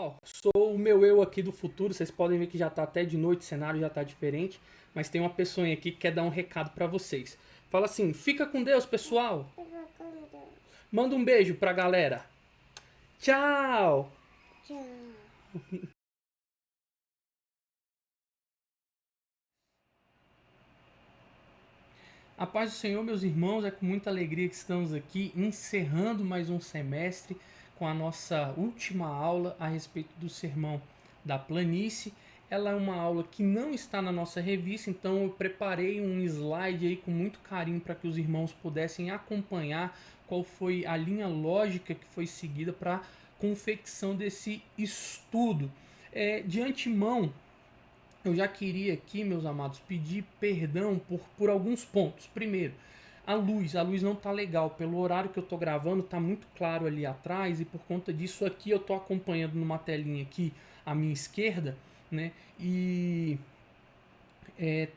pessoal, sou o meu eu aqui do futuro. Vocês podem ver que já tá até de noite, o cenário já tá diferente, mas tem uma pessoa aqui que quer dar um recado pra vocês. Fala assim: fica com Deus, pessoal. Manda um beijo pra galera. Tchau. A paz do Senhor, meus irmãos, é com muita alegria que estamos aqui encerrando mais um semestre com a nossa última aula a respeito do sermão da planície. Ela é uma aula que não está na nossa revista, então eu preparei um slide aí com muito carinho para que os irmãos pudessem acompanhar qual foi a linha lógica que foi seguida para a confecção desse estudo. De antemão, eu já queria aqui, meus amados, pedir perdão por alguns pontos. Primeiro, a luz não tá legal. Pelo horário que eu tô gravando, tá muito claro ali atrás, e por conta disso aqui eu tô acompanhando numa telinha aqui à minha esquerda, né? E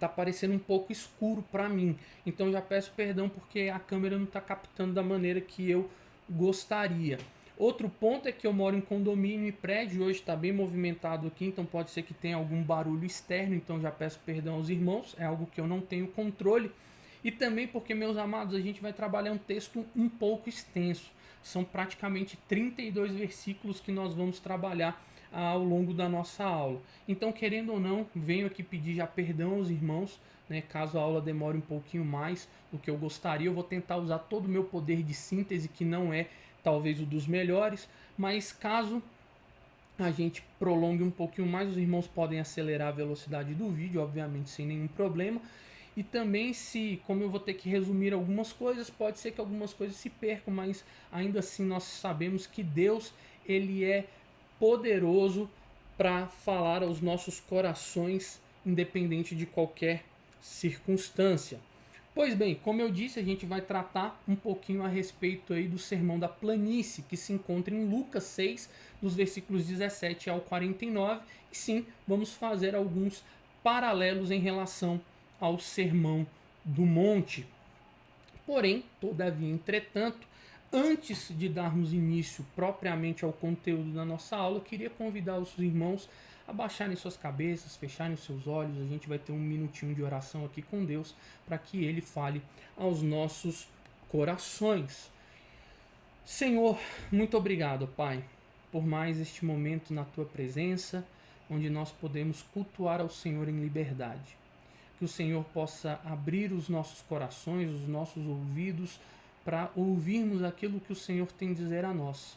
tá parecendo um pouco escuro para mim. Então já peço perdão porque a câmera não está captando da maneira que eu gostaria. Outro ponto é que eu moro em condomínio e prédio, hoje está bem movimentado aqui, então pode ser que tenha algum barulho externo, então já peço perdão aos irmãos, é algo que eu não tenho controle. E também porque, meus amados, a gente vai trabalhar um texto um pouco extenso. São praticamente 32 versículos que nós vamos trabalhar ao longo da nossa aula. Então, querendo ou não, venho aqui pedir já perdão aos irmãos, né, caso a aula demore um pouquinho mais do que eu gostaria. Eu vou tentar usar todo o meu poder de síntese, que não é talvez o dos melhores, mas caso a gente prolongue um pouquinho mais, os irmãos podem acelerar a velocidade do vídeo, obviamente sem nenhum problema. E também, se, como eu vou ter que resumir algumas coisas, pode ser que algumas coisas se percam, mas ainda assim nós sabemos que Deus, ele é poderoso para falar aos nossos corações, independente de qualquer circunstância. Pois bem, como eu disse, a gente vai tratar um pouquinho a respeito aí do sermão da planície, que se encontra em Lucas 6, dos versículos 17 ao 49, e sim, vamos fazer alguns paralelos em relação ao sermão do monte. Porém, todavia, entretanto, antes de darmos início propriamente ao conteúdo da nossa aula, eu queria convidar os irmãos a baixarem suas cabeças, fecharem os seus olhos. A gente vai ter um minutinho de oração aqui com Deus para que Ele fale aos nossos corações. Senhor, muito obrigado, Pai, por mais este momento na Tua presença, onde nós podemos cultuar ao Senhor em liberdade. Que o Senhor possa abrir os nossos corações, os nossos ouvidos, para ouvirmos aquilo que o Senhor tem a dizer a nós.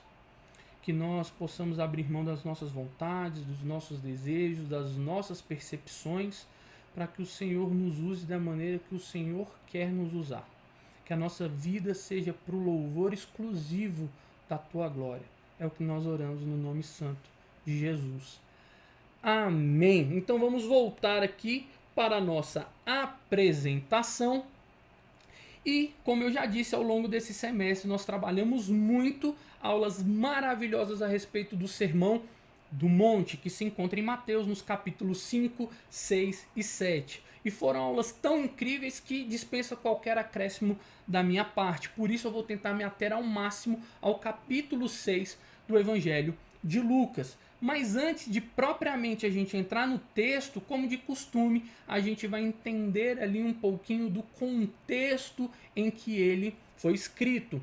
Que nós possamos abrir mão das nossas vontades, dos nossos desejos, das nossas percepções, para que o Senhor nos use da maneira que o Senhor quer nos usar. Que a nossa vida seja para o louvor exclusivo da Tua glória. É o que nós oramos no nome santo de Jesus. Amém. Então vamos voltar aqui para a nossa apresentação. E, como eu já disse, ao longo desse semestre nós trabalhamos muito aulas maravilhosas a respeito do Sermão do Monte, que se encontra em Mateus nos capítulos 5, 6 e 7. E foram aulas tão incríveis que dispensa qualquer acréscimo da minha parte. Por isso eu vou tentar me ater ao máximo ao capítulo 6 do Evangelho de Lucas. Mas antes de propriamente a gente entrar no texto, como de costume, a gente vai entender ali um pouquinho do contexto em que ele foi escrito.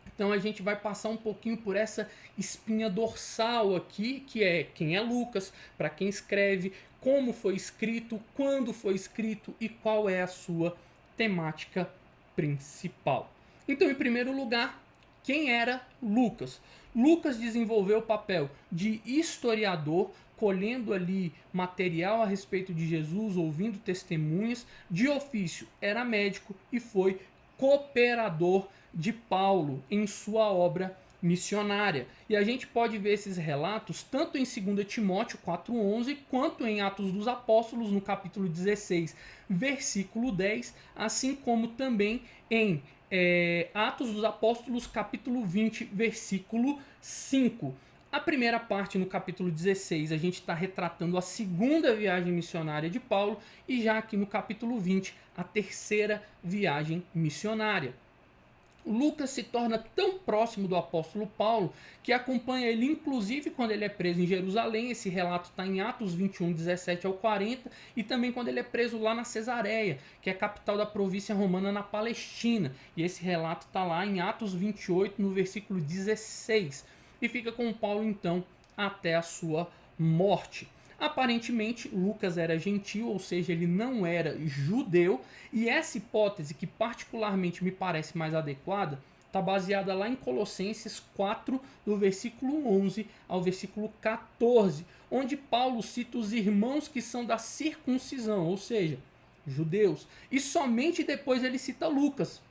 Então a gente vai passar um pouquinho por essa espinha dorsal aqui, que é quem é Lucas, para quem escreve, como foi escrito, quando foi escrito e qual é a sua temática principal. Então, em primeiro lugar, quem era Lucas? Lucas desenvolveu o papel de historiador, colhendo ali material a respeito de Jesus, ouvindo testemunhas. De ofício, era médico e foi cooperador de Paulo em sua obra missionária. E a gente pode ver esses relatos tanto em 2 Timóteo 4,11 quanto em Atos dos Apóstolos, no capítulo 16, versículo 10, assim como também em Atos dos Apóstolos, capítulo 20, versículo 5. A primeira parte, no capítulo 16, a gente está retratando a segunda viagem missionária de Paulo, e já aqui no capítulo 20, a terceira viagem missionária. Lucas se torna tão próximo do apóstolo Paulo que acompanha ele, inclusive, quando ele é preso em Jerusalém. Esse relato está em Atos 21, 17 ao 40, e também quando ele é preso lá na Cesareia, que é a capital da província romana na Palestina. E esse relato está lá em Atos 28, no versículo 16. E fica com Paulo, então, até a sua morte. Aparentemente, Lucas era gentil, ou seja, ele não era judeu, e essa hipótese, que particularmente me parece mais adequada, está baseada lá em Colossenses 4, do versículo 11 ao versículo 14, onde Paulo cita os irmãos que são da circuncisão, ou seja, judeus, e somente depois ele cita Lucas,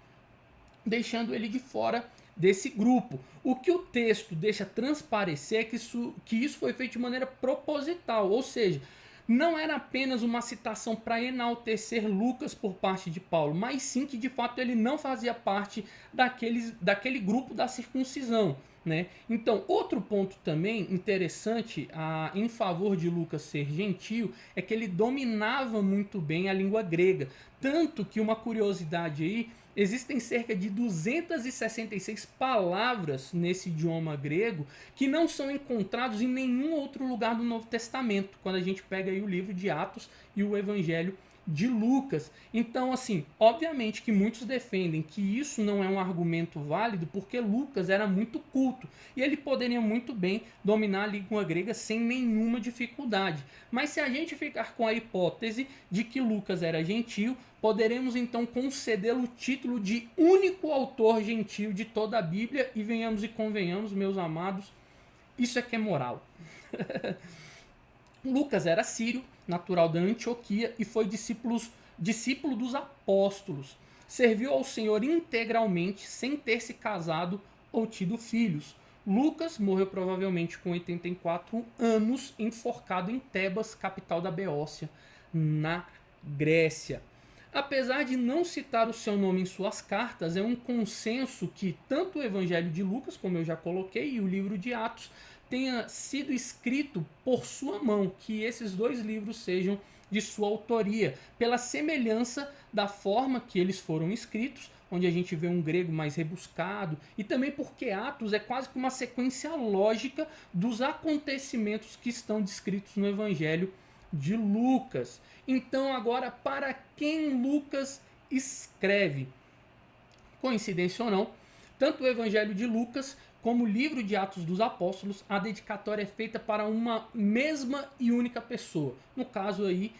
deixando ele de fora desse grupo. O que o texto deixa transparecer é que isso foi feito de maneira proposital, ou seja, não era apenas uma citação para enaltecer Lucas por parte de Paulo, mas sim que de fato ele não fazia parte daquele grupo da circuncisão. Né? Então, outro ponto também interessante em favor de Lucas ser gentil é que ele dominava muito bem a língua grega. Tanto que, uma curiosidade aí, existem cerca de 266 palavras nesse idioma grego que não são encontrados em nenhum outro lugar do Novo Testamento, quando a gente pega aí o livro de Atos e o Evangelho de Lucas. Então, assim, obviamente que muitos defendem que isso não é um argumento válido porque Lucas era muito culto e ele poderia muito bem dominar a língua grega sem nenhuma dificuldade. Mas se a gente ficar com a hipótese de que Lucas era gentil, poderemos então concedê-lo o título de único autor gentil de toda a Bíblia, e venhamos e convenhamos, meus amados, isso é que é moral. Lucas era sírio, natural da Antioquia, e foi discípulo dos apóstolos. Serviu ao Senhor integralmente, sem ter se casado ou tido filhos. Lucas morreu provavelmente com 84 anos, enforcado em Tebas, capital da Beócia, na Grécia. Apesar de não citar o seu nome em suas cartas, é um consenso que tanto o Evangelho de Lucas, como eu já coloquei, e o livro de Atos tenha sido escrito por sua mão, que esses dois livros sejam de sua autoria, pela semelhança da forma que eles foram escritos, onde a gente vê um grego mais rebuscado, e também porque Atos é quase que uma sequência lógica dos acontecimentos que estão descritos no Evangelho de Lucas. Então, agora, para quem Lucas escreve? Coincidência ou não, tanto o Evangelho de Lucas como o livro de Atos dos Apóstolos, a dedicatória é feita para uma mesma e única pessoa, no caso aí,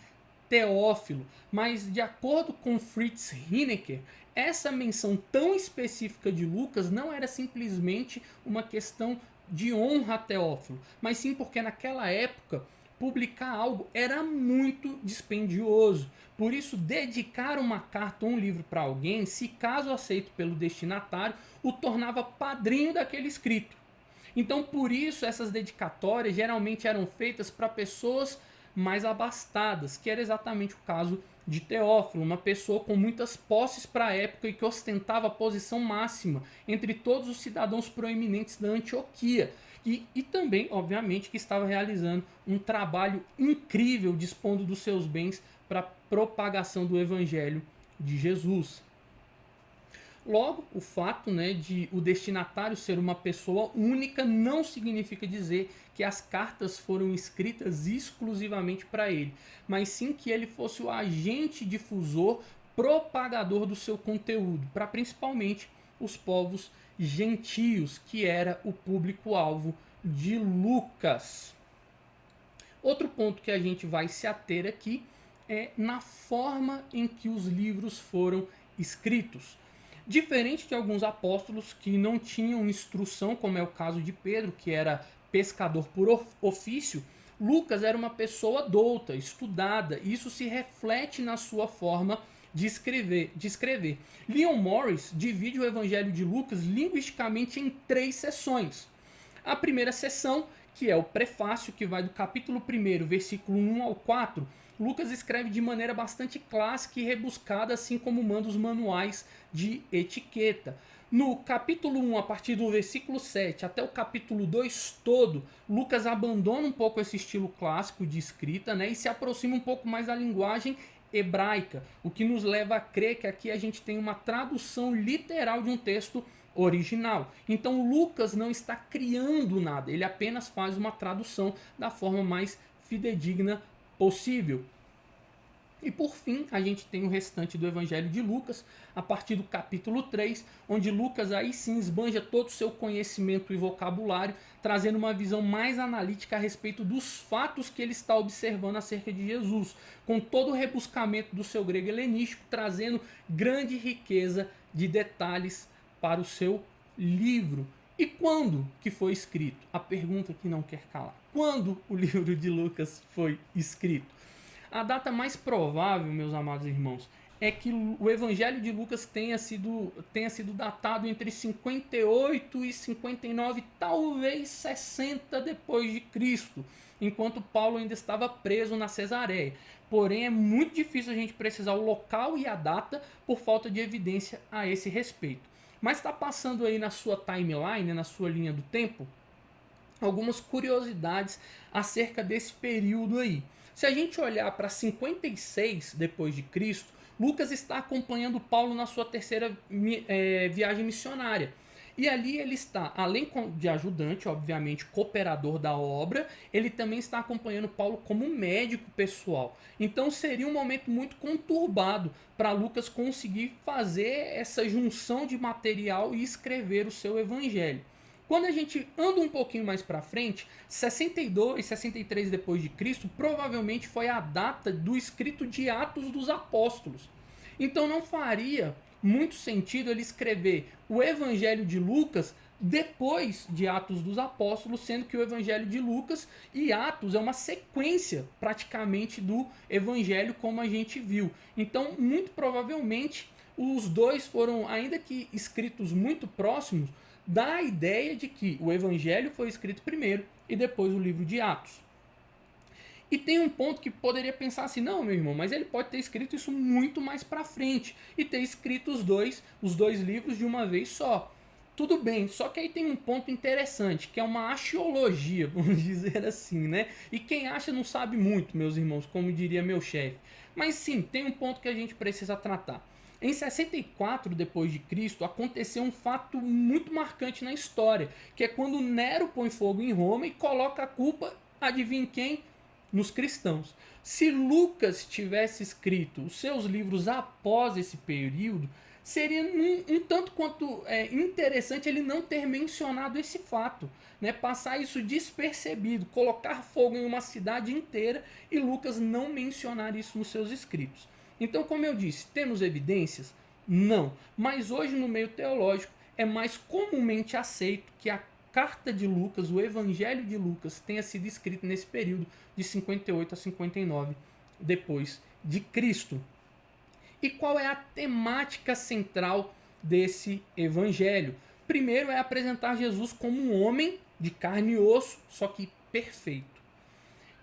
Teófilo. Mas, de acordo com Fritz Heinecker, essa menção tão específica de Lucas não era simplesmente uma questão de honra a Teófilo, mas sim porque naquela época publicar algo era muito dispendioso. Por isso, dedicar uma carta ou um livro para alguém, se caso aceito pelo destinatário, o tornava padrinho daquele escrito. Então, por isso, essas dedicatórias geralmente eram feitas para pessoas mais abastadas, que era exatamente o caso de Teófilo, uma pessoa com muitas posses para a época e que ostentava a posição máxima entre todos os cidadãos proeminentes da Antioquia. E também, obviamente, que estava realizando um trabalho incrível, dispondo dos seus bens para a propagação do Evangelho de Jesus. Logo, o fato, de o destinatário ser uma pessoa única não significa dizer que as cartas foram escritas exclusivamente para ele, mas sim que ele fosse o agente difusor, propagador do seu conteúdo, para principalmente os povos gentios, que era o público-alvo de Lucas. Outro ponto que a gente vai se ater aqui é na forma em que os livros foram escritos. Diferente de alguns apóstolos que não tinham instrução, como é o caso de Pedro, que era pescador por ofício, Lucas era uma pessoa douta, estudada, e isso se reflete na sua forma de escrever. Leon Morris divide o Evangelho de Lucas linguisticamente em 3 seções. A primeira seção, que é o prefácio, que vai do capítulo 1, versículo 1 ao 4, Lucas escreve de maneira bastante clássica e rebuscada, assim como manda os manuais de etiqueta. No capítulo 1, a partir do versículo 7 até o capítulo 2 todo, Lucas abandona um pouco esse estilo clássico de escrita, e se aproxima um pouco mais da linguagem hebraica, o que nos leva a crer que aqui a gente tem uma tradução literal de um texto original. Então Lucas não está criando nada, ele apenas faz uma tradução da forma mais fidedigna possível. E por fim, a gente tem o restante do Evangelho de Lucas, a partir do capítulo 3, onde Lucas aí sim esbanja todo o seu conhecimento e vocabulário, trazendo uma visão mais analítica a respeito dos fatos que ele está observando acerca de Jesus, com todo o rebuscamento do seu grego helenístico, trazendo grande riqueza de detalhes para o seu livro. E quando que foi escrito? A pergunta que não quer calar. Quando o livro de Lucas foi escrito? A data mais provável, meus amados irmãos, é que o Evangelho de Lucas tenha sido datado entre 58 e 59, talvez 60 depois de Cristo, enquanto Paulo ainda estava preso na Cesareia. Porém, é muito difícil a gente precisar o local e a data por falta de evidência a esse respeito. Mas está passando aí na sua timeline, na sua linha do tempo, algumas curiosidades acerca desse período aí. Se a gente olhar para 56 depois de Cristo, Lucas está acompanhando Paulo na sua terceira viagem missionária. E ali ele está, além de ajudante, obviamente, cooperador da obra, ele também está acompanhando Paulo como médico pessoal. Então seria um momento muito conturbado para Lucas conseguir fazer essa junção de material e escrever o seu evangelho. Quando a gente anda um pouquinho mais para frente, 62, 63 depois de Cristo, provavelmente foi a data do escrito de Atos dos Apóstolos. Então não faria muito sentido ele escrever o Evangelho de Lucas depois de Atos dos Apóstolos, sendo que o Evangelho de Lucas e Atos é uma sequência praticamente do Evangelho como a gente viu. Então, muito provavelmente, os dois foram, ainda que escritos muito próximos, dá a ideia de que o Evangelho foi escrito primeiro e depois o livro de Atos. E tem um ponto que poderia pensar assim, não, meu irmão, mas ele pode ter escrito isso muito mais para frente e ter escrito os dois livros de uma vez só. Tudo bem, só que aí tem um ponto interessante, que é uma axiologia, vamos dizer assim, né? E quem acha não sabe muito, meus irmãos, como diria meu chefe. Mas sim, tem um ponto que a gente precisa tratar. Em 64 depois de Cristo aconteceu um fato muito marcante na história, que é quando Nero põe fogo em Roma e coloca a culpa, adivinha quem? Nos cristãos. Se Lucas tivesse escrito os seus livros após esse período, seria um tanto quanto interessante ele não ter mencionado esse fato, né? Passar isso despercebido, colocar fogo em uma cidade inteira e Lucas não mencionar isso nos seus escritos. Então, como eu disse, temos evidências? Não. Mas hoje, no meio teológico, é mais comumente aceito que a carta de Lucas, o Evangelho de Lucas, tenha sido escrito nesse período de 58 a 59 depois de Cristo. E qual é a temática central desse Evangelho? Primeiro é apresentar Jesus como um homem de carne e osso, só que perfeito,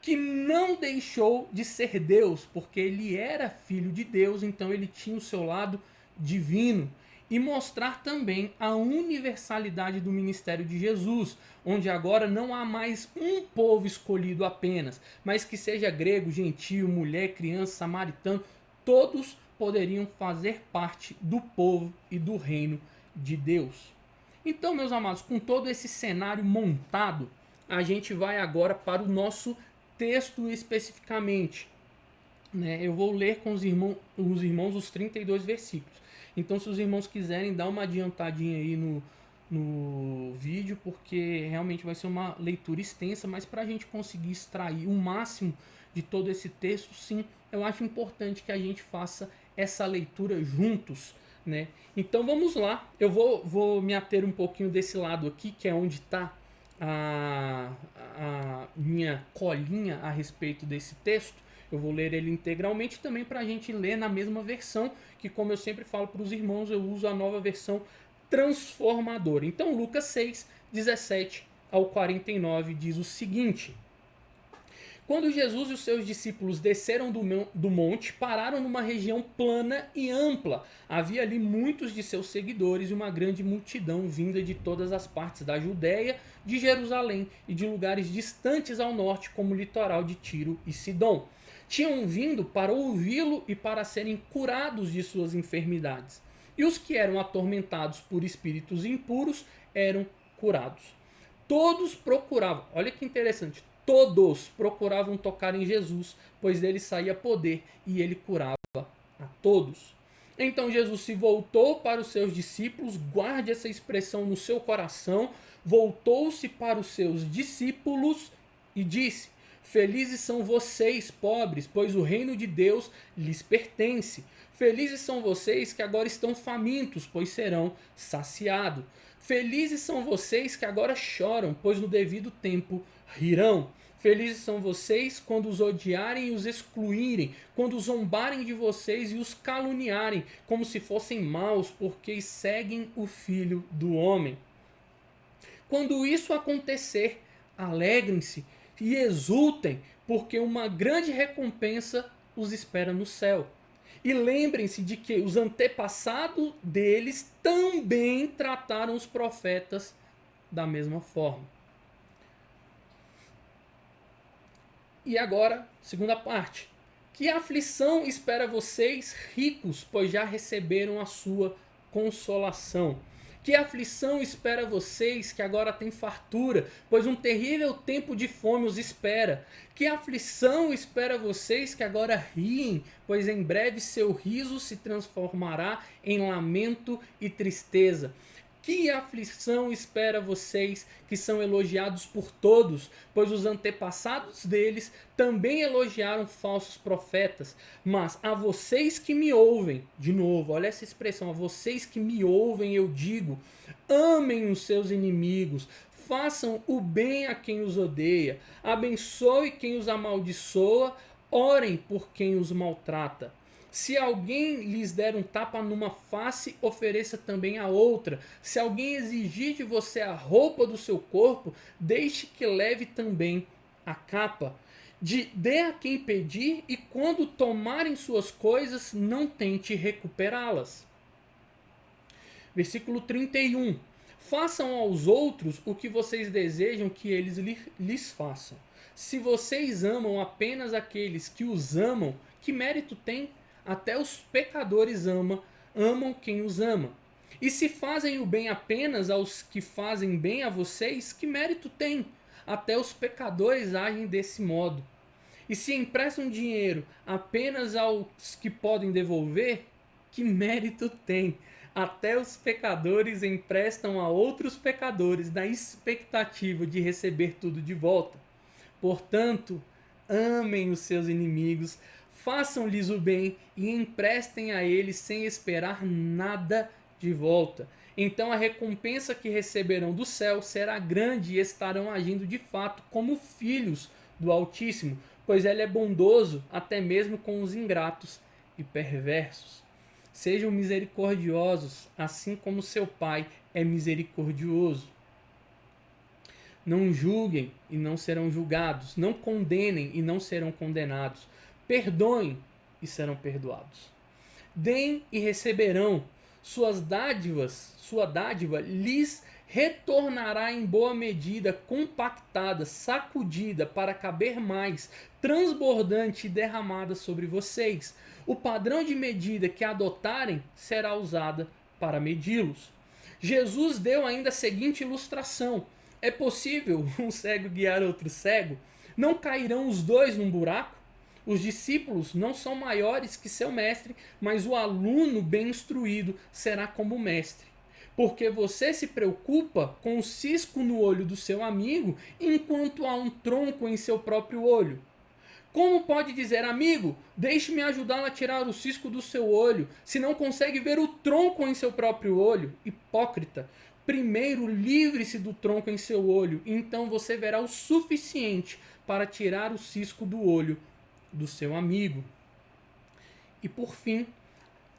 que não deixou de ser Deus, porque ele era filho de Deus, então ele tinha o seu lado divino. E mostrar também a universalidade do ministério de Jesus, onde agora não há mais um povo escolhido apenas, mas que seja grego, gentio, mulher, criança, samaritano, todos poderiam fazer parte do povo e do reino de Deus. Então, meus amados, com todo esse cenário montado, a gente vai agora para o nosso texto especificamente, né? Eu vou ler com os irmãos os 32 versículos. Então, se os irmãos quiserem dar uma adiantadinha aí no vídeo, porque realmente vai ser uma leitura extensa, mas para a gente conseguir extrair o máximo de todo esse texto, sim, eu acho importante que a gente faça essa leitura juntos, né? Então vamos lá, eu vou me ater um pouquinho desse lado aqui, que é onde está a minha colinha a respeito desse texto. Eu vou ler ele integralmente também para a gente ler na mesma versão, que como eu sempre falo para os irmãos, eu uso a nova versão transformadora. Então Lucas 6, 17 ao 49 diz o seguinte: quando Jesus e os seus discípulos desceram do monte, pararam numa região plana e ampla. Havia ali muitos de seus seguidores e uma grande multidão vinda de todas as partes da Judéia, de Jerusalém e de lugares distantes ao norte, como o litoral de Tiro e Sidom. tinham vindo para ouvi-lo e para serem curados de suas enfermidades. E os que eram atormentados por espíritos impuros eram curados. Todos procuravam, olha que interessante, todos procuravam tocar em Jesus, pois dele saía poder e ele curava a todos. Então Jesus se voltou para os seus discípulos, guarde essa expressão no seu coração, voltou-se para os seus discípulos e disse: felizes são vocês, pobres, pois o reino de Deus lhes pertence. Felizes são vocês que agora estão famintos, pois serão saciados. Felizes são vocês que agora choram, pois no devido tempo rirão. Felizes são vocês quando os odiarem e os excluírem, quando zombarem de vocês e os caluniarem, como se fossem maus, porque seguem o Filho do Homem. Quando isso acontecer, alegrem-se e exultem, porque uma grande recompensa os espera no céu. E lembrem-se de que os antepassados deles também trataram os profetas da mesma forma. E agora, segunda parte. Que aflição espera vocês, ricos, pois já receberam a sua consolação. Que aflição espera vocês, que agora têm fartura, pois um terrível tempo de fome os espera. Que aflição espera vocês, que agora riem, pois em breve seu riso se transformará em lamento e tristeza. Que aflição espera vocês, que são elogiados por todos, pois os antepassados deles também elogiaram falsos profetas. Mas a vocês que me ouvem, de novo, olha essa expressão, a vocês que me ouvem eu digo, amem os seus inimigos, façam o bem a quem os odeia, abençoe quem os amaldiçoa, orem por quem os maltrata. Se alguém lhes der um tapa numa face, ofereça também a outra. Se alguém exigir de você a roupa do seu corpo, deixe que leve também a capa. Dê a quem pedir, e quando tomarem suas coisas, não tente recuperá-las. Versículo 31. Façam aos outros o que vocês desejam que eles lhes façam. Se vocês amam apenas aqueles que os amam, que mérito tem? Até os pecadores amam quem os ama. E se fazem o bem apenas aos que fazem bem a vocês, que mérito tem? Até os pecadores agem desse modo. E se emprestam dinheiro apenas aos que podem devolver, que mérito tem? Até os pecadores emprestam a outros pecadores na expectativa de receber tudo de volta. Portanto, amem os seus inimigos, façam-lhes o bem e emprestem a eles sem esperar nada de volta. Então a recompensa que receberão do céu será grande e estarão agindo de fato como filhos do Altíssimo, pois ele é bondoso até mesmo com os ingratos e perversos. Sejam misericordiosos, assim como seu Pai é misericordioso. Não julguem e não serão julgados. Não condenem e não serão condenados. Perdoem e serão perdoados. Deem e receberão. Sua dádiva lhes retornará em boa medida, compactada, sacudida, para caber mais, transbordante e derramada sobre vocês. O padrão de medida que adotarem será usada para medi-los. Jesus deu ainda a seguinte ilustração: é possível um cego guiar outro cego? Não cairão os dois num buraco? Os discípulos não são maiores que seu mestre, mas o aluno bem instruído será como o mestre. Porque você se preocupa com o cisco no olho do seu amigo, enquanto há um tronco em seu próprio olho. Como pode dizer, amigo, deixe-me ajudá-lo a tirar o cisco do seu olho, se não consegue ver o tronco em seu próprio olho? Hipócrita! Primeiro livre-se do tronco em seu olho, e então você verá o suficiente para tirar o cisco do olho do seu amigo. E por fim,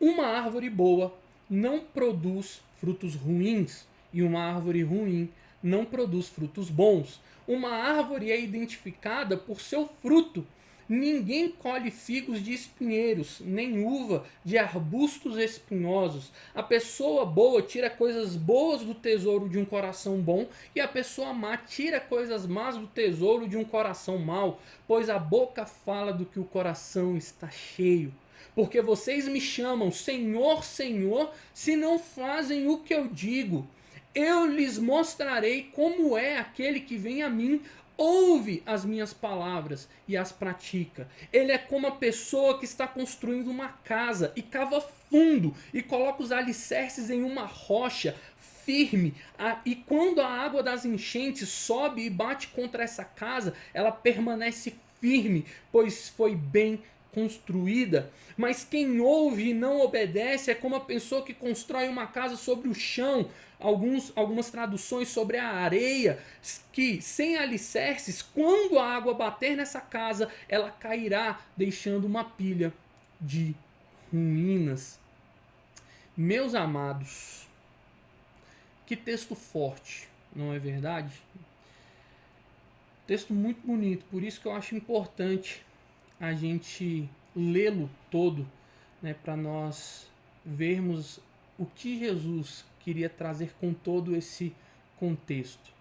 uma árvore boa não produz frutos ruins, e uma árvore ruim não produz frutos bons. Uma árvore é identificada por seu fruto. Ninguém colhe figos de espinheiros, nem uva de arbustos espinhosos. A pessoa boa tira coisas boas do tesouro de um coração bom, e a pessoa má tira coisas más do tesouro de um coração mau, pois a boca fala do que o coração está cheio. Porque vocês me chamam Senhor, Senhor, se não fazem o que eu digo. Eu lhes mostrarei como é aquele que vem a mim, ouve as minhas palavras e as pratica. Ele é como a pessoa que está construindo uma casa e cava fundo e coloca os alicerces em uma rocha firme, e quando a água das enchentes sobe e bate contra essa casa, ela permanece firme, pois foi bem construída. Mas quem ouve e não obedece é como a pessoa que constrói uma casa sobre o chão, algumas traduções sobre a areia, que sem alicerces, quando a água bater nessa casa, ela cairá, deixando uma pilha de ruínas. Meus amados, que texto forte, não é verdade? Texto muito bonito, por isso que eu acho importante a gente lê-lo todo, né, para nós vermos o que Jesus queria trazer com todo esse contexto.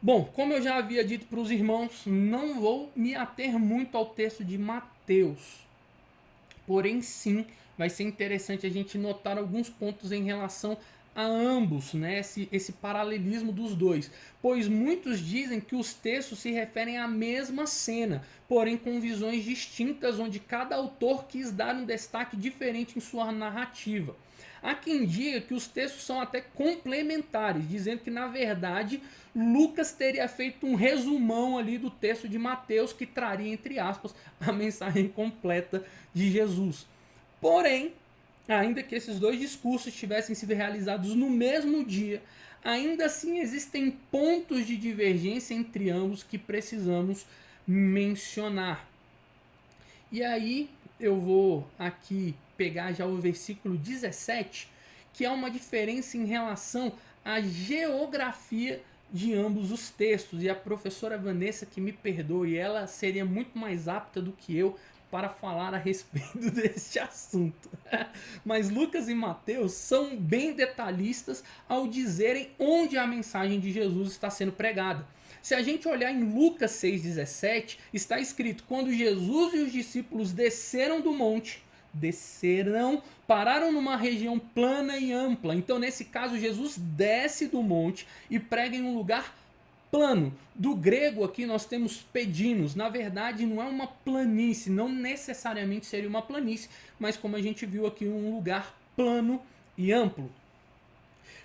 Bom, como eu já havia dito para os irmãos, não vou me ater muito ao texto de Mateus, porém sim vai ser interessante a gente notar alguns pontos em relação a ambos, né? Esse paralelismo dos dois, pois muitos dizem que os textos se referem à mesma cena, porém com visões distintas, onde cada autor quis dar um destaque diferente em sua narrativa. Há quem diga que os textos são até complementares, dizendo que na verdade Lucas teria feito um resumão ali do texto de Mateus, que traria, entre aspas, a mensagem completa de Jesus. Porém, ainda que esses dois discursos tivessem sido realizados no mesmo dia, ainda assim existem pontos de divergência entre ambos que precisamos mencionar. E aí eu vou aqui pegar já o versículo 17, que é uma diferença em relação à geografia de ambos os textos. E a professora Vanessa, que me perdoe, ela seria muito mais apta do que eu para falar a respeito deste assunto. Mas Lucas e Mateus são bem detalhistas ao dizerem onde a mensagem de Jesus está sendo pregada. Se a gente olhar em Lucas 6,17, está escrito: quando Jesus e os discípulos desceram do monte, pararam numa região plana e ampla. Então, nesse caso, Jesus desce do monte e prega em um lugar plano. Do grego aqui nós temos pedinos. Na verdade, não é uma planície, não necessariamente seria uma planície, mas como a gente viu aqui, um lugar plano e amplo.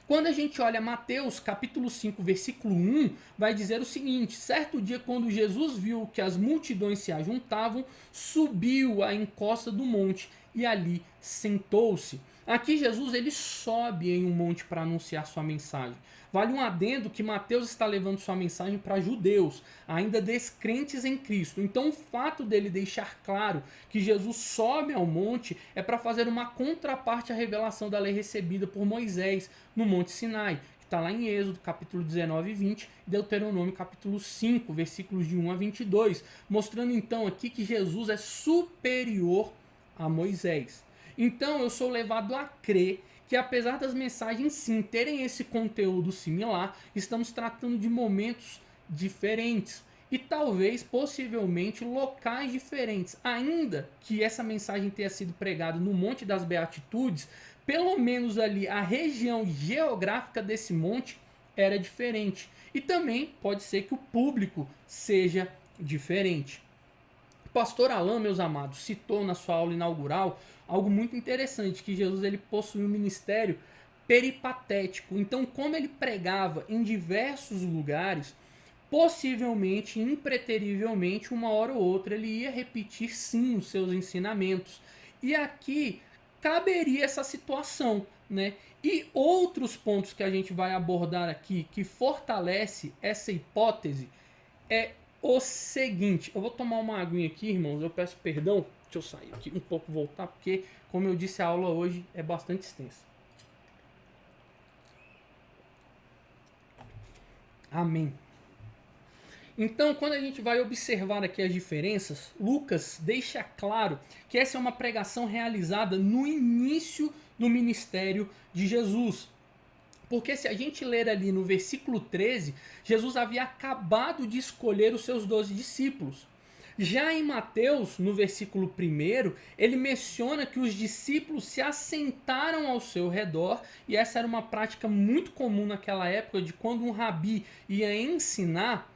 Quando a gente olha Mateus capítulo 5, versículo 1, vai dizer o seguinte: certo dia, quando Jesus viu que as multidões se ajuntavam, subiu à encosta do monte e ali sentou-se. Aqui Jesus ele sobe em um monte para anunciar sua mensagem. Vale um adendo que Mateus está levando sua mensagem para judeus, ainda descrentes em Cristo. Então o fato dele deixar claro que Jesus sobe ao monte é para fazer uma contraparte à revelação da lei recebida por Moisés no Monte Sinai, que está lá em Êxodo capítulo 19 e 20, e Deuteronômio capítulo 5, versículos de 1 a 22, mostrando então aqui que Jesus é superior a Moisés. Então eu sou levado a crer que, apesar das mensagens sim terem esse conteúdo similar, estamos tratando de momentos diferentes e talvez, possivelmente, locais diferentes. Ainda que essa mensagem tenha sido pregada no Monte das Beatitudes, pelo menos ali a região geográfica desse monte era diferente. E também pode ser que o público seja diferente. O pastor Alain, meus amados, citou na sua aula inaugural algo muito interessante, que Jesus ele possui um ministério peripatético. Então, como ele pregava em diversos lugares, possivelmente, impreterivelmente, uma hora ou outra, ele ia repetir sim os seus ensinamentos. E aqui caberia essa situação, né? E outros pontos que a gente vai abordar aqui, que fortalece essa hipótese, é o seguinte. Eu vou tomar uma aguinha aqui, irmãos, eu peço perdão. Deixa eu sair aqui um pouco, voltar, porque, como eu disse, a aula hoje é bastante extensa. Amém. Então, quando a gente vai observar aqui as diferenças, Lucas deixa claro que essa é uma pregação realizada no início do ministério de Jesus. Porque se a gente ler ali no versículo 13, Jesus havia acabado de escolher os seus 12 discípulos. Já em Mateus, no versículo 1, ele menciona que os discípulos se assentaram ao seu redor, e essa era uma prática muito comum naquela época, de quando um rabi ia ensinar,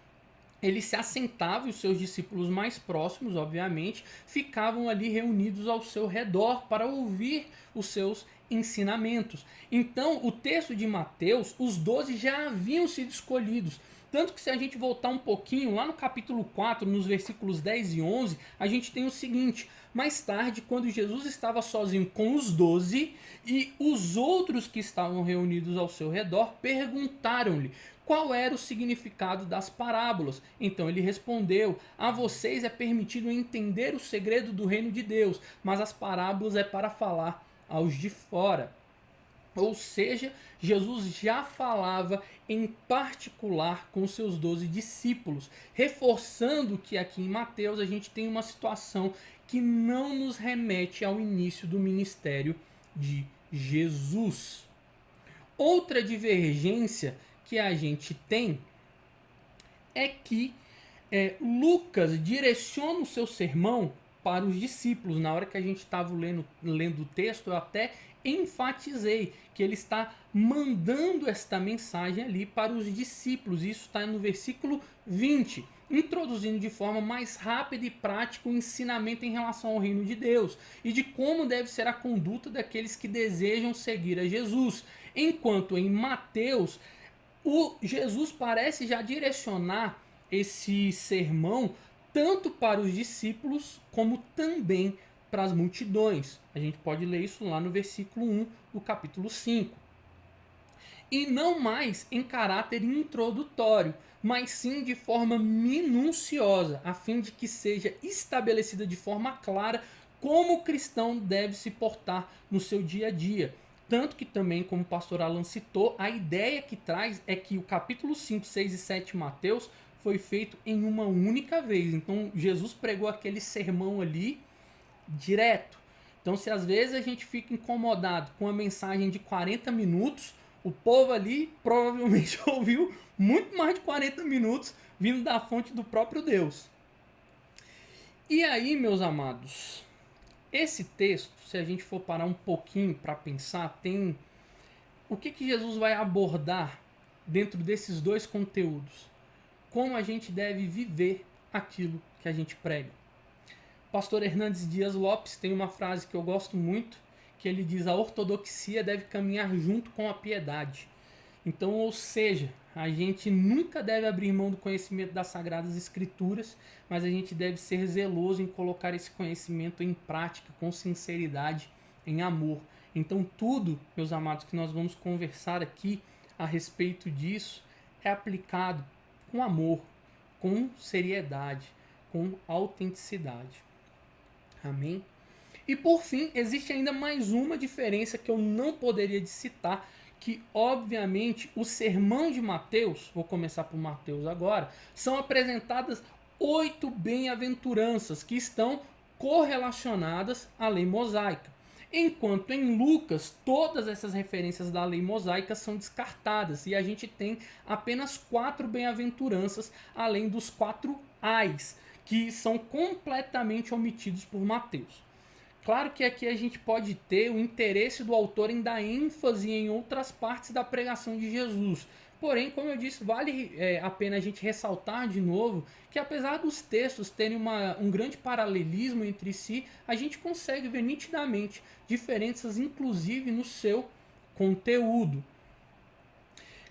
ele se assentava e os seus discípulos mais próximos, obviamente, ficavam ali reunidos ao seu redor para ouvir os seus ensinamentos. Então, o texto de Mateus, os 12 já haviam sido escolhidos. Tanto que se a gente voltar um pouquinho, lá no capítulo 4, nos versículos 10 e 11, a gente tem o seguinte: mais tarde, quando Jesus estava sozinho com os 12 e os outros que estavam reunidos ao seu redor, perguntaram-lhe qual era o significado das parábolas. Então ele respondeu: a vocês é permitido entender o segredo do reino de Deus, mas as parábolas é para falar aos de fora. Ou seja, Jesus já falava em particular com seus 12 discípulos, reforçando que aqui em Mateus a gente tem uma situação que não nos remete ao início do ministério de Jesus. Outra divergência que a gente tem é que Lucas direciona o seu sermão para os discípulos. Na hora que a gente estava lendo o texto, eu até enfatizei que ele está mandando esta mensagem ali para os discípulos. Isso está no versículo 20, introduzindo de forma mais rápida e prática o ensinamento em relação ao reino de Deus e de como deve ser a conduta daqueles que desejam seguir a Jesus. Enquanto em Mateus, Jesus parece já direcionar esse sermão tanto para os discípulos como também para as multidões. A gente pode ler isso lá no versículo 1 do capítulo 5. E não mais em caráter introdutório, mas sim de forma minuciosa, a fim de que seja estabelecida de forma clara como o cristão deve se portar no seu dia a dia. Tanto que também, como o pastor Alan citou, a ideia que traz é que o capítulo 5, 6 e 7 de Mateus foi feito em uma única vez. Então Jesus pregou aquele sermão ali direto. Então se às vezes a gente fica incomodado com uma mensagem de 40 minutos, o povo ali provavelmente ouviu muito mais de 40 minutos vindo da fonte do próprio Deus. E aí, meus amados, esse texto, se a gente for parar um pouquinho para pensar, tem o que Jesus vai abordar dentro desses dois conteúdos. Como a gente deve viver aquilo que a gente prega. Pastor Hernandes Dias Lopes tem uma frase que eu gosto muito, que ele diz: a ortodoxia deve caminhar junto com a piedade. Então, ou seja, a gente nunca deve abrir mão do conhecimento das Sagradas Escrituras, mas a gente deve ser zeloso em colocar esse conhecimento em prática, com sinceridade, em amor. Então tudo, meus amados, que nós vamos conversar aqui a respeito disso é aplicado com amor, com seriedade, com autenticidade. Amém? E por fim, existe ainda mais uma diferença que eu não poderia citar, que obviamente o sermão de Mateus, vou começar por Mateus agora, são apresentadas 8 bem-aventuranças que estão correlacionadas à lei mosaica. Enquanto em Lucas, todas essas referências da lei mosaica são descartadas e a gente tem apenas 4 bem-aventuranças, além dos 4 ais, que são completamente omitidos por Mateus. Claro que aqui a gente pode ter o interesse do autor em dar ênfase em outras partes da pregação de Jesus. Porém, como eu disse, vale a pena a gente ressaltar de novo que apesar dos textos terem um grande paralelismo entre si, a gente consegue ver nitidamente diferenças, inclusive no seu conteúdo.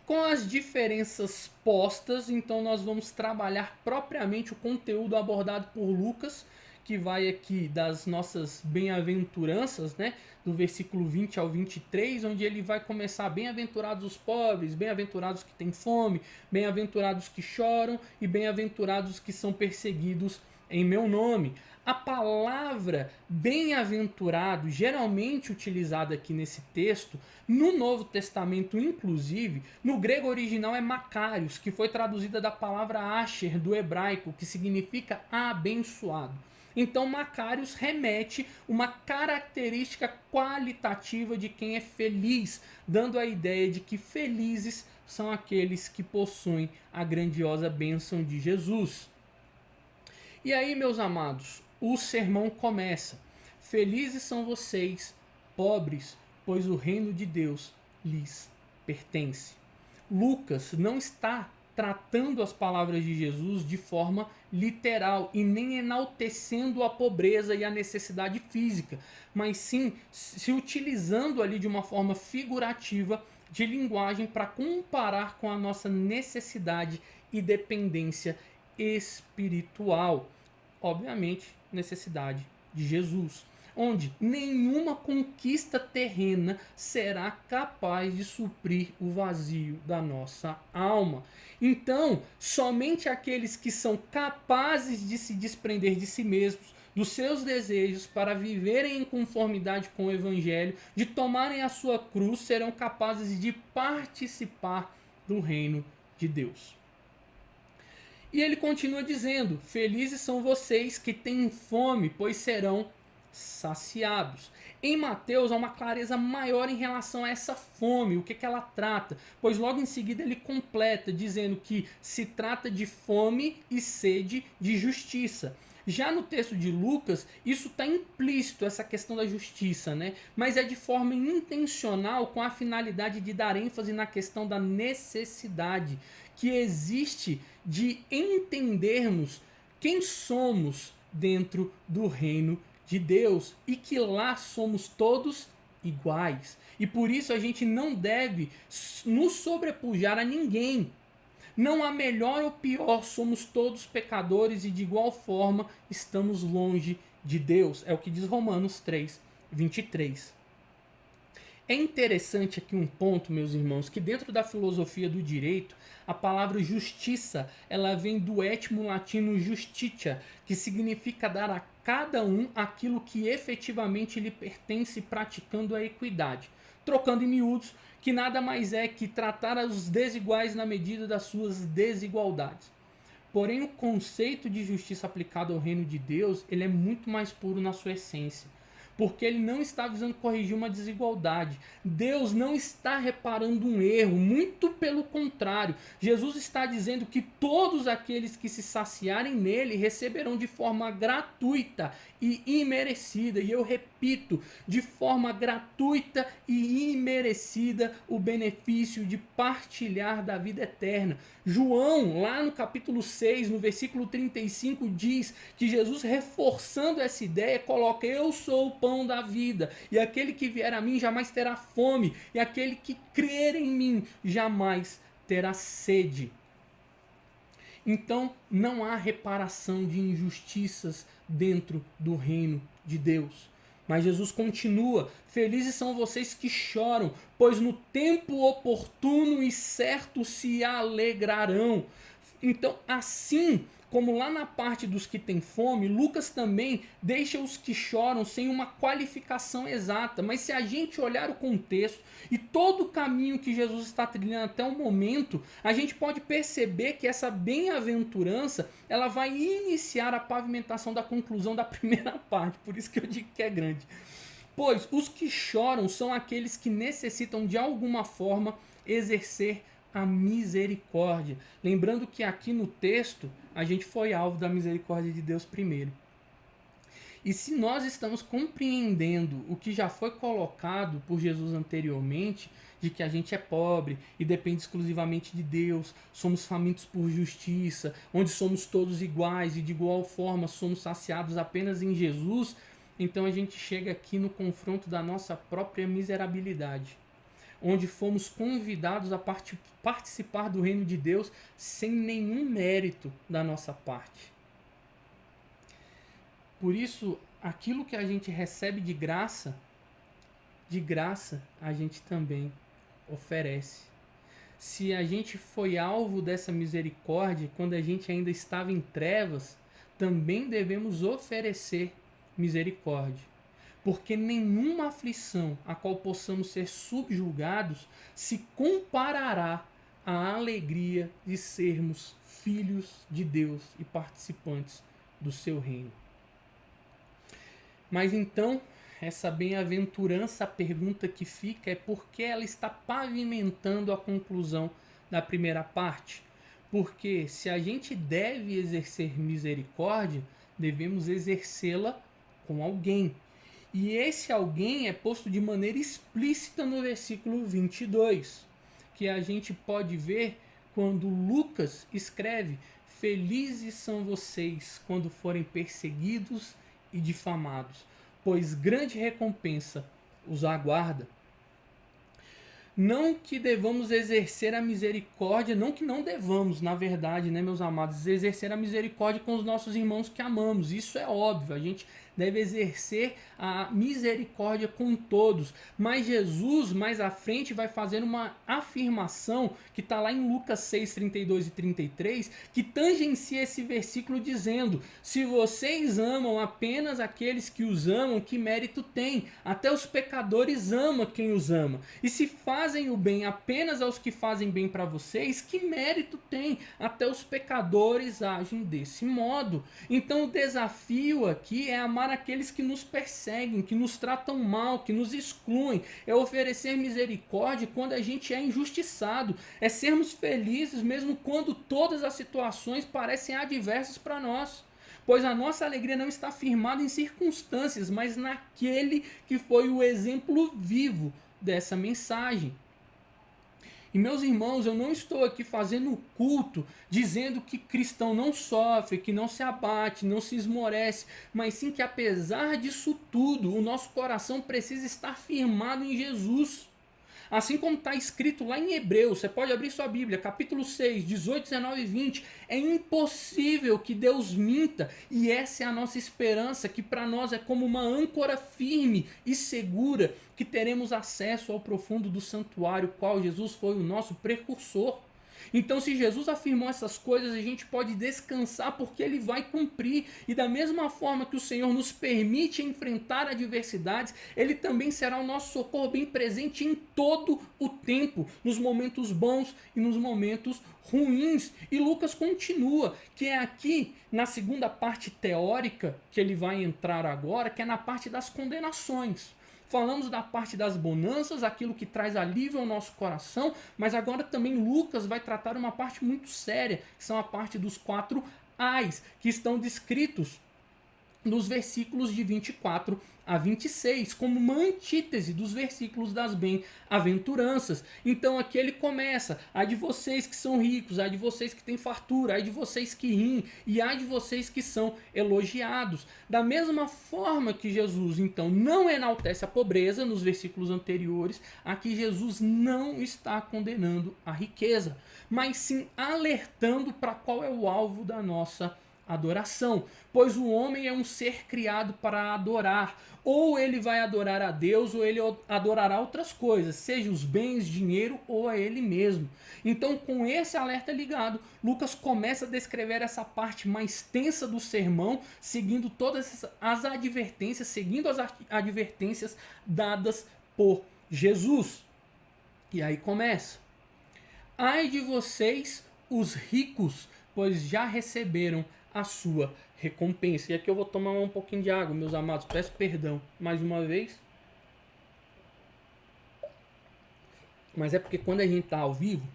Com as diferenças postas, então nós vamos trabalhar propriamente o conteúdo abordado por Lucas, que vai aqui das nossas bem-aventuranças, né? Do versículo 20 ao 23, onde ele vai começar: bem-aventurados os pobres, bem-aventurados que têm fome, bem-aventurados que choram e bem-aventurados que são perseguidos em meu nome. A palavra bem-aventurado, geralmente utilizada aqui nesse texto, no Novo Testamento, inclusive, no grego original é Macários, que foi traduzida da palavra asher, do hebraico, que significa abençoado. Então, Macários remete uma característica qualitativa de quem é feliz, dando a ideia de que felizes são aqueles que possuem a grandiosa bênção de Jesus. E aí, meus amados, o sermão começa. Felizes são vocês, pobres, pois o reino de Deus lhes pertence. Lucas não está tratando as palavras de Jesus de forma literal e nem enaltecendo a pobreza e a necessidade física, mas sim se utilizando ali de uma forma figurativa de linguagem para comparar com a nossa necessidade e dependência espiritual. Obviamente, necessidade de Jesus, onde nenhuma conquista terrena será capaz de suprir o vazio da nossa alma. Então, somente aqueles que são capazes de se desprender de si mesmos, dos seus desejos, para viverem em conformidade com o Evangelho, de tomarem a sua cruz, serão capazes de participar do reino de Deus. E ele continua dizendo: felizes são vocês que têm fome, pois serão saciados. Em Mateus há uma clareza maior em relação a essa fome, o que ela trata, pois logo em seguida ele completa dizendo que se trata de fome e sede de justiça. Já no texto de Lucas, isso está implícito, essa questão da justiça, né? Mas é de forma intencional, com a finalidade de dar ênfase na questão da necessidade que existe de entendermos quem somos dentro do reino de Deus e que lá somos todos iguais. E por isso a gente não deve nos sobrepujar a ninguém. Não há melhor ou pior, somos todos pecadores e de igual forma estamos longe de Deus. É o que diz Romanos 3, 23. É interessante aqui um ponto, meus irmãos, que dentro da filosofia do direito, a palavra justiça, ela vem do étimo latino justitia, que significa dar a cada um aquilo que efetivamente lhe pertence, praticando a equidade. Trocando em miúdos, que nada mais é que tratar os desiguais na medida das suas desigualdades. Porém, o conceito de justiça aplicado ao reino de Deus, ele é muito mais puro na sua essência. Porque ele não está visando corrigir uma desigualdade. Deus não está reparando um erro, muito pelo contrário. Jesus está dizendo que todos aqueles que se saciarem nele receberão de forma gratuita e imerecida. E eu repito, de forma gratuita e imerecida o benefício de partilhar da vida eterna. João, lá no capítulo 6, no versículo 35, diz que Jesus, reforçando essa ideia, coloca: eu sou o pão da vida, e aquele que vier a mim jamais terá fome, e aquele que crer em mim jamais terá sede. Então, não há reparação de injustiças dentro do reino de Deus. Mas Jesus continua: felizes são vocês que choram, pois no tempo oportuno e certo se alegrarão. Então, assim como lá na parte dos que têm fome, Lucas também deixa os que choram sem uma qualificação exata. Mas se a gente olhar o contexto e todo o caminho que Jesus está trilhando até o momento, a gente pode perceber que essa bem-aventurança, ela vai iniciar a pavimentação da conclusão da primeira parte. Por isso que eu digo que é grande. Pois os que choram são aqueles que necessitam de alguma forma exercer a misericórdia. Lembrando que aqui no texto a gente foi alvo da misericórdia de Deus primeiro. E se nós estamos compreendendo o que já foi colocado por Jesus anteriormente, de que a gente é pobre e depende exclusivamente de Deus, somos famintos por justiça, onde somos todos iguais e de igual forma somos saciados apenas em Jesus, então a gente chega aqui no confronto da nossa própria miserabilidade, onde fomos convidados a participar do reino de Deus sem nenhum mérito da nossa parte. Por isso, aquilo que a gente recebe de graça a gente também oferece. Se a gente foi alvo dessa misericórdia quando a gente ainda estava em trevas, também devemos oferecer misericórdia. Porque nenhuma aflição a qual possamos ser subjugados se comparará à alegria de sermos filhos de Deus e participantes do seu reino. Mas então, essa bem-aventurança, a pergunta que fica é por que ela está pavimentando a conclusão da primeira parte? Porque se a gente deve exercer misericórdia, devemos exercê-la com alguém. E esse alguém é posto de maneira explícita no versículo 22, que a gente pode ver quando Lucas escreve: felizes são vocês quando forem perseguidos e difamados, pois grande recompensa os aguarda. Não que devamos exercer a misericórdia, não que não devamos, na verdade, né, meus amados, exercer a misericórdia com os nossos irmãos que amamos. Isso é óbvio, a gente deve exercer a misericórdia com todos. Mas Jesus, mais à frente, vai fazer uma afirmação que está lá em Lucas 6, 32 e 33, que tangencia esse versículo dizendo: se vocês amam apenas aqueles que os amam, que mérito tem? Até os pecadores amam quem os ama. E se fazem o bem apenas aos que fazem bem para vocês, que mérito tem? Até os pecadores agem desse modo. Então o desafio aqui é amar aqueles que nos perseguem, que nos tratam mal, que nos excluem. É oferecer misericórdia quando a gente é injustiçado. É sermos felizes mesmo quando todas as situações parecem adversas para nós. Pois a nossa alegria não está firmada em circunstâncias, mas naquele que foi o exemplo vivo dessa mensagem. E meus irmãos, eu não estou aqui fazendo culto dizendo que cristão não sofre, que não se abate, não se esmorece, mas sim que apesar disso tudo, o nosso coração precisa estar firmado em Jesus. Assim como está escrito lá em Hebreus, você pode abrir sua Bíblia, capítulo 6, 18, 19 e 20. É impossível que Deus minta, e essa é a nossa esperança, que para nós é como uma âncora firme e segura, que teremos acesso ao profundo do santuário, qual Jesus foi o nosso precursor. Então, se Jesus afirmou essas coisas, a gente pode descansar porque ele vai cumprir. E da mesma forma que o Senhor nos permite enfrentar adversidades, ele também será o nosso socorro bem presente em todo o tempo, nos momentos bons e nos momentos ruins. E Lucas continua, que é aqui na segunda parte teórica que ele vai entrar agora, que é na parte das condenações. Falamos da parte das bonanças, aquilo que traz alívio ao nosso coração, mas agora também Lucas vai tratar uma parte muito séria, que são a parte dos 4 ais, que estão descritos nos versículos de 24 a 26, como uma antítese dos versículos das bem-aventuranças. Então aqui ele começa: ai de vocês que são ricos, ai de vocês que têm fartura, ai de vocês que riem, e ai de vocês que são elogiados. Da mesma forma que Jesus então não enaltece a pobreza nos versículos anteriores, aqui Jesus não está condenando a riqueza, mas sim alertando para qual é o alvo da nossa adoração, pois o homem é um ser criado para adorar. Ou ele vai adorar a Deus, ou ele adorará outras coisas, seja os bens, dinheiro ou a ele mesmo. Então, com esse alerta ligado, Lucas começa a descrever essa parte mais tensa do sermão, seguindo todas as advertências, seguindo as advertências dadas por Jesus. E aí começa: ai de vocês, os ricos, pois já receberam a sua recompensa. E aqui eu vou tomar um pouquinho de água, meus amados. Peço perdão mais uma vez. Mas é porque quando a gente está ao vivo,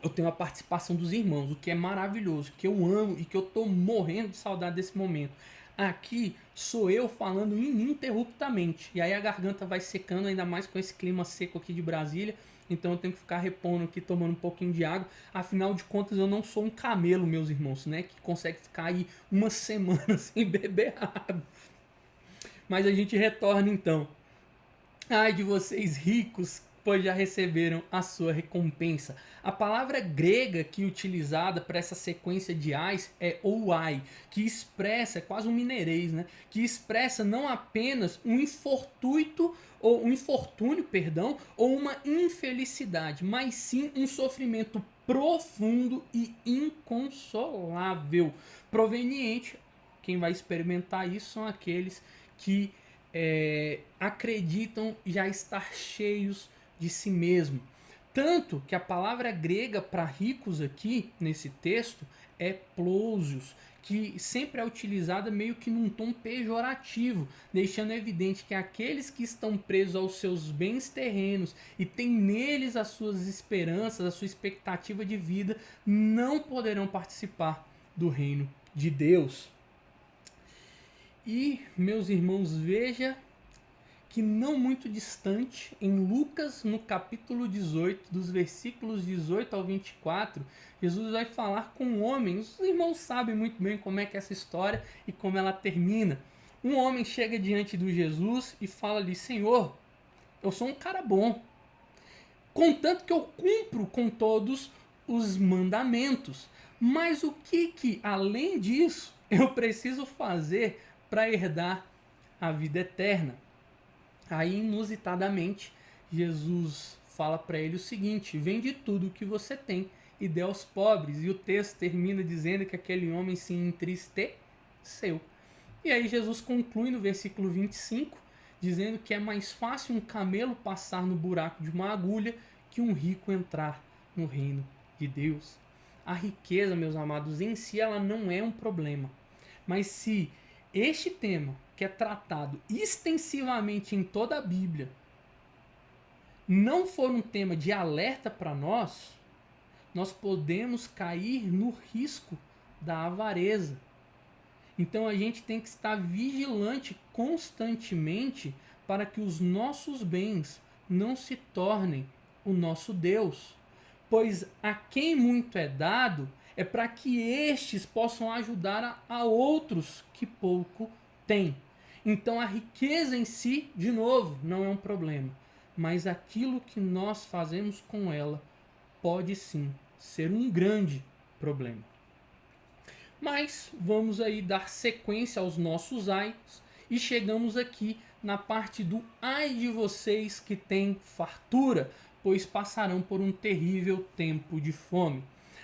eu tenho a participação dos irmãos, o que é maravilhoso, que eu amo e que eu estou morrendo de saudade desse momento. Aqui sou eu falando ininterruptamente. E aí a garganta vai secando, ainda mais com esse clima seco aqui de Brasília. Então eu tenho que ficar repondo aqui, tomando um pouquinho de água. Afinal de contas, eu não sou um camelo, meus irmãos, né? Que consegue ficar aí uma semana sem beber água. Mas a gente retorna então. Ai de vocês ricos, pois já receberam a sua recompensa. A palavra grega que é utilizada para essa sequência de ais é ouai, que expressa, é quase um mineirês, né? Que expressa não apenas um infortúnio, ou uma infelicidade, mas sim um sofrimento profundo e inconsolável, proveniente quem vai experimentar isso são aqueles que acreditam já estar cheios de si mesmo. Tanto que a palavra grega para ricos aqui, nesse texto, é plousios, que sempre é utilizada meio que num tom pejorativo, deixando evidente que aqueles que estão presos aos seus bens terrenos e têm neles as suas esperanças, a sua expectativa de vida, não poderão participar do reino de Deus. E, meus irmãos, veja que não muito distante, em Lucas, no capítulo 18, dos versículos 18 ao 24, Jesus vai falar com um homem. Os irmãos sabem muito bem como é que é essa história e como ela termina. Um homem chega diante de Jesus e fala-lhe: Senhor, eu sou um cara bom, contanto que eu cumpro com todos os mandamentos. Mas o que além disso, eu preciso fazer para herdar a vida eterna? Aí, inusitadamente, Jesus fala para ele o seguinte: vende tudo o que você tem e dê aos pobres. E o texto termina dizendo que aquele homem se entristeceu. E aí Jesus conclui no versículo 25, dizendo que é mais fácil um camelo passar no buraco de uma agulha que um rico entrar no reino de Deus. A riqueza, meus amados, em si ela não é um problema. Mas se este tema, que é tratado extensivamente em toda a Bíblia, não for um tema de alerta para nós, nós podemos cair no risco da avareza. Então a gente tem que estar vigilante constantemente para que os nossos bens não se tornem o nosso Deus. Pois a quem muito é dado é para que estes possam ajudar a outros que pouco têm. Então a riqueza em si, de novo, não é um problema. Mas aquilo que nós fazemos com ela pode sim ser um grande problema. Mas vamos aí dar sequência aos nossos ais e chegamos aqui na parte do ai de vocês que têm fartura, pois passarão por um terrível tempo de fome.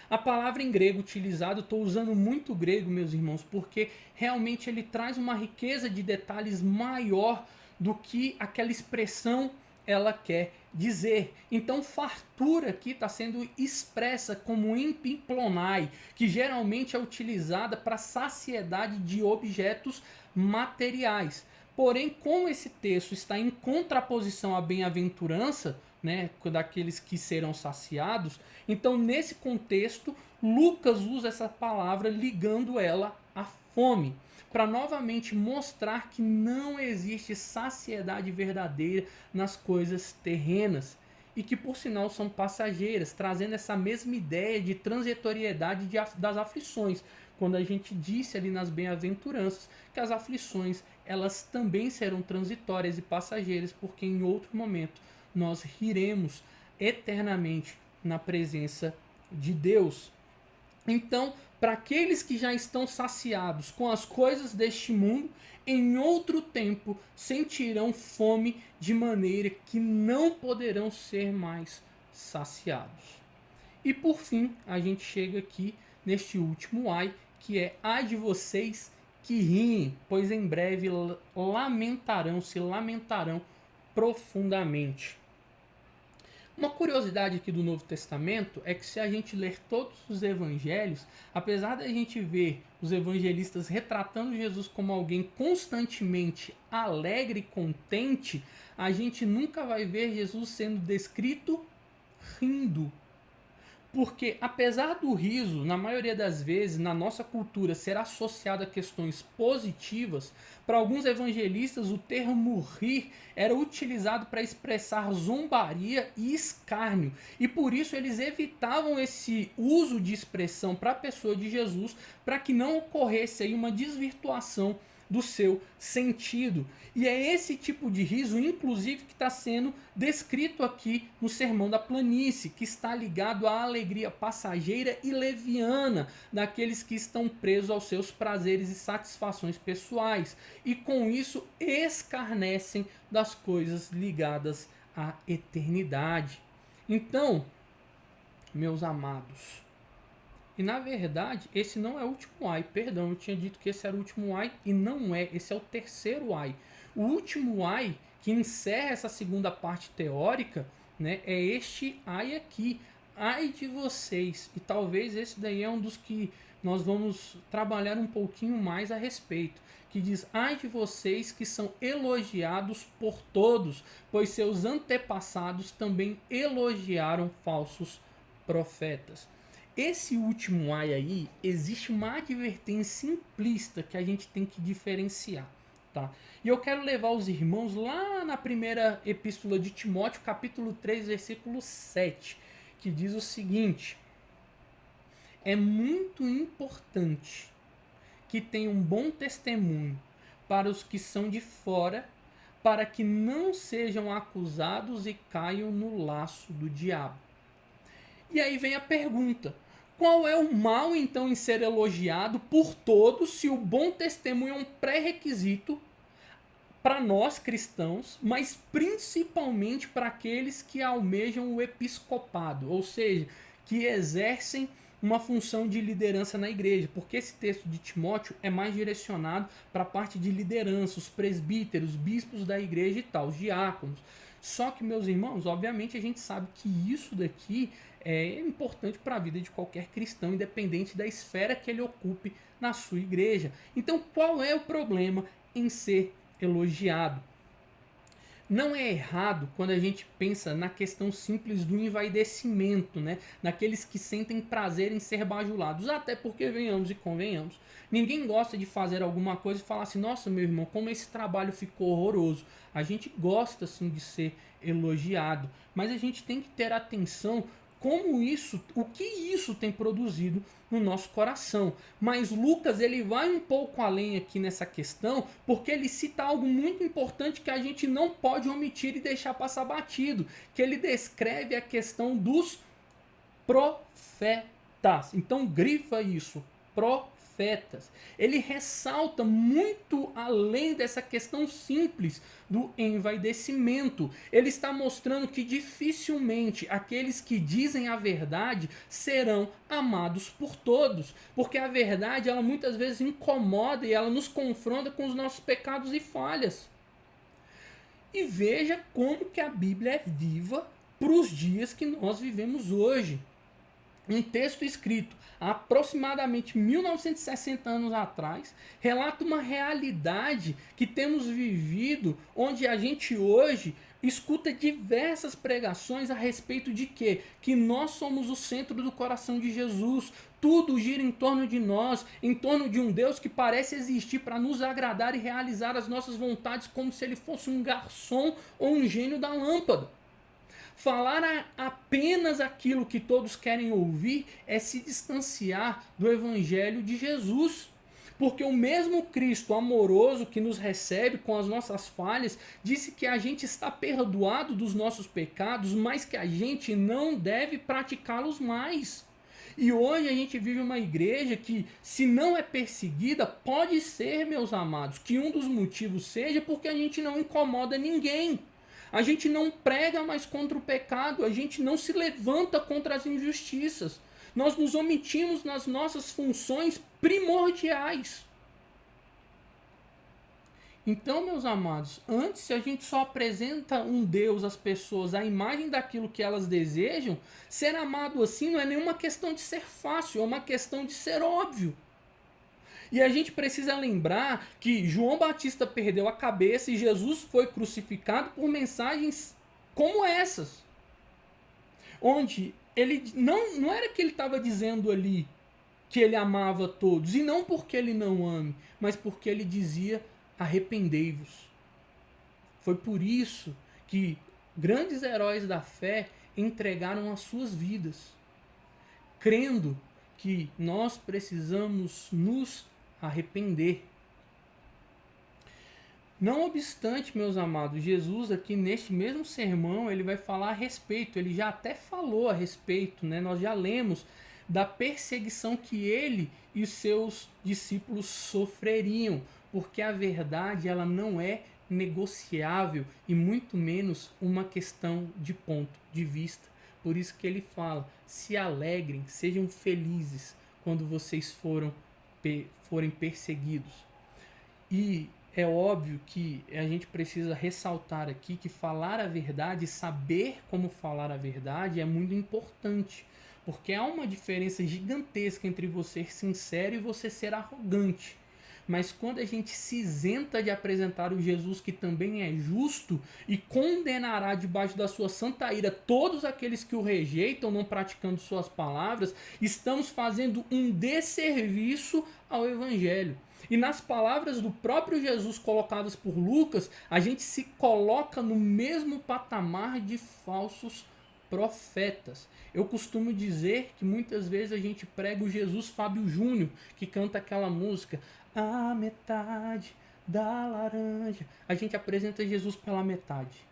A palavra em grego utilizada, estou usando muito o grego, meus irmãos, porque realmente ele traz uma riqueza de detalhes maior do que aquela expressão ela quer dizer. Então, fartura aqui está sendo expressa como empiplonai, que geralmente é utilizada para saciedade de objetos materiais. Porém, como esse texto está em contraposição à bem-aventurança, né, daqueles que serão saciados, então nesse contexto, Lucas usa essa palavra ligando ela à fome, para novamente mostrar que não existe saciedade verdadeira nas coisas terrenas e que por sinal são passageiras, trazendo essa mesma ideia de transitoriedade das aflições, quando a gente disse ali nas bem-aventuranças que as aflições elas também serão transitórias e passageiras, porque em outro momento nós riremos eternamente na presença de Deus. Então, para aqueles que já estão saciados com as coisas deste mundo, em outro tempo sentirão fome de maneira que não poderão ser mais saciados. E por fim, a gente chega aqui neste último ai, que é ai de vocês que riem, pois em breve se lamentarão profundamente. Uma curiosidade aqui do Novo Testamento é que se a gente ler todos os evangelhos, apesar da gente ver os evangelistas retratando Jesus como alguém constantemente alegre e contente, a gente nunca vai ver Jesus sendo descrito rindo. Porque apesar do riso, na maioria das vezes, na nossa cultura, ser associado a questões positivas, para alguns evangelistas o termo rir era utilizado para expressar zombaria e escárnio. E por isso eles evitavam esse uso de expressão para a pessoa de Jesus, para que não ocorresse aí uma desvirtuação do seu sentido. E é esse tipo de riso, inclusive, que está sendo descrito aqui no Sermão da Planície, que está ligado à alegria passageira e leviana daqueles que estão presos aos seus prazeres e satisfações pessoais, e com isso escarnecem das coisas ligadas à eternidade. Então, meus amados, E na verdade, esse não é o último ai, perdão, eu tinha dito que esse era o último ai e não é, esse é o terceiro ai. O último ai, que encerra essa segunda parte teórica, né, é este ai aqui. Ai de vocês. E talvez esse daí é um dos que nós vamos trabalhar um pouquinho mais a respeito. Que diz: ai de vocês que são elogiados por todos, pois seus antepassados também elogiaram falsos profetas. Esse último ai aí, existe uma advertência implícita que a gente tem que diferenciar. Tá? E eu quero levar os irmãos lá na primeira epístola de Timóteo, capítulo 3, versículo 7, que diz o seguinte: é muito importante que tenha um bom testemunho para os que são de fora, para que não sejam acusados e caiam no laço do diabo. E aí vem a pergunta: qual é o mal então em ser elogiado por todos se o bom testemunho é um pré-requisito para nós cristãos, mas principalmente para aqueles que almejam o episcopado, ou seja, que exercem uma função de liderança na igreja, porque esse texto de Timóteo é mais direcionado para a parte de liderança, os presbíteros, bispos da igreja e tal, os diáconos. Só que, meus irmãos, obviamente a gente sabe que isso daqui é importante para a vida de qualquer cristão, independente da esfera que ele ocupe na sua igreja. Então, qual é o problema em ser elogiado? Não é errado quando a gente pensa na questão simples do envaidecimento, né? Naqueles que sentem prazer em ser bajulados. Até porque, venhamos e convenhamos, ninguém gosta de fazer alguma coisa e falar assim: nossa, meu irmão, como esse trabalho ficou horroroso. A gente gosta sim de ser elogiado, mas a gente tem que ter atenção como isso, o que isso tem produzido no nosso coração. Mas Lucas, ele vai um pouco além aqui nessa questão, porque ele cita algo muito importante que a gente não pode omitir e deixar passar batido, que ele descreve a questão dos profetas. Então grifa isso, profetas. Ele ressalta muito além dessa questão simples do envaidecimento. Ele está mostrando que dificilmente aqueles que dizem a verdade serão amados por todos, porque a verdade, ela muitas vezes incomoda e ela nos confronta com os nossos pecados e falhas. E veja como que a Bíblia é viva para os dias que nós vivemos hoje. Um texto escrito há aproximadamente 1960 anos atrás relata uma realidade que temos vivido, onde a gente hoje escuta diversas pregações a respeito de quê? Que nós somos o centro do coração de Jesus. Tudo gira em torno de nós, em torno de um Deus que parece existir para nos agradar e realizar as nossas vontades como se ele fosse um garçom ou um gênio da lâmpada. Falar apenas aquilo que todos querem ouvir é se distanciar do Evangelho de Jesus. Porque o mesmo Cristo amoroso que nos recebe com as nossas falhas, disse que a gente está perdoado dos nossos pecados, mas que a gente não deve praticá-los mais. E hoje a gente vive uma igreja que, se não é perseguida, pode ser, meus amados, que um dos motivos seja porque a gente não incomoda ninguém. A gente não prega mais contra o pecado, a gente não se levanta contra as injustiças. Nós nos omitimos nas nossas funções primordiais. Então, meus amados, antes a gente só apresenta um Deus às pessoas à imagem daquilo que elas desejam, ser amado assim não é nenhuma questão de ser fácil, é uma questão de ser óbvio. E a gente precisa lembrar que João Batista perdeu a cabeça e Jesus foi crucificado por mensagens como essas. Onde ele não era que ele estava dizendo ali que ele amava todos, e não porque ele não ame, mas porque ele dizia: arrependei-vos. Foi por isso que grandes heróis da fé entregaram as suas vidas, crendo que nós precisamos nos arrepender. Não obstante, meus amados, Jesus aqui neste mesmo sermão, ele vai falar a respeito, ele já até falou a respeito, né? Nós já lemos da perseguição que ele e os seus discípulos sofreriam, porque a verdade, ela não é negociável e muito menos uma questão de ponto de vista. Por isso que ele fala: se alegrem, sejam felizes, quando vocês forem perseguidos. E é óbvio que a gente precisa ressaltar aqui que falar a verdade, saber como falar a verdade é muito importante. Porque há uma diferença gigantesca entre você ser sincero e você ser arrogante. Mas quando a gente se isenta de apresentar o Jesus que também é justo e condenará debaixo da sua santa ira todos aqueles que o rejeitam, não praticando suas palavras, estamos fazendo um desserviço ao Evangelho. E nas palavras do próprio Jesus colocadas por Lucas, a gente se coloca no mesmo patamar de falsos profetas. Eu costumo dizer que muitas vezes a gente prega o Jesus Fábio Júnior, que canta aquela música A Metade da Laranja. A gente apresenta Jesus pela metade.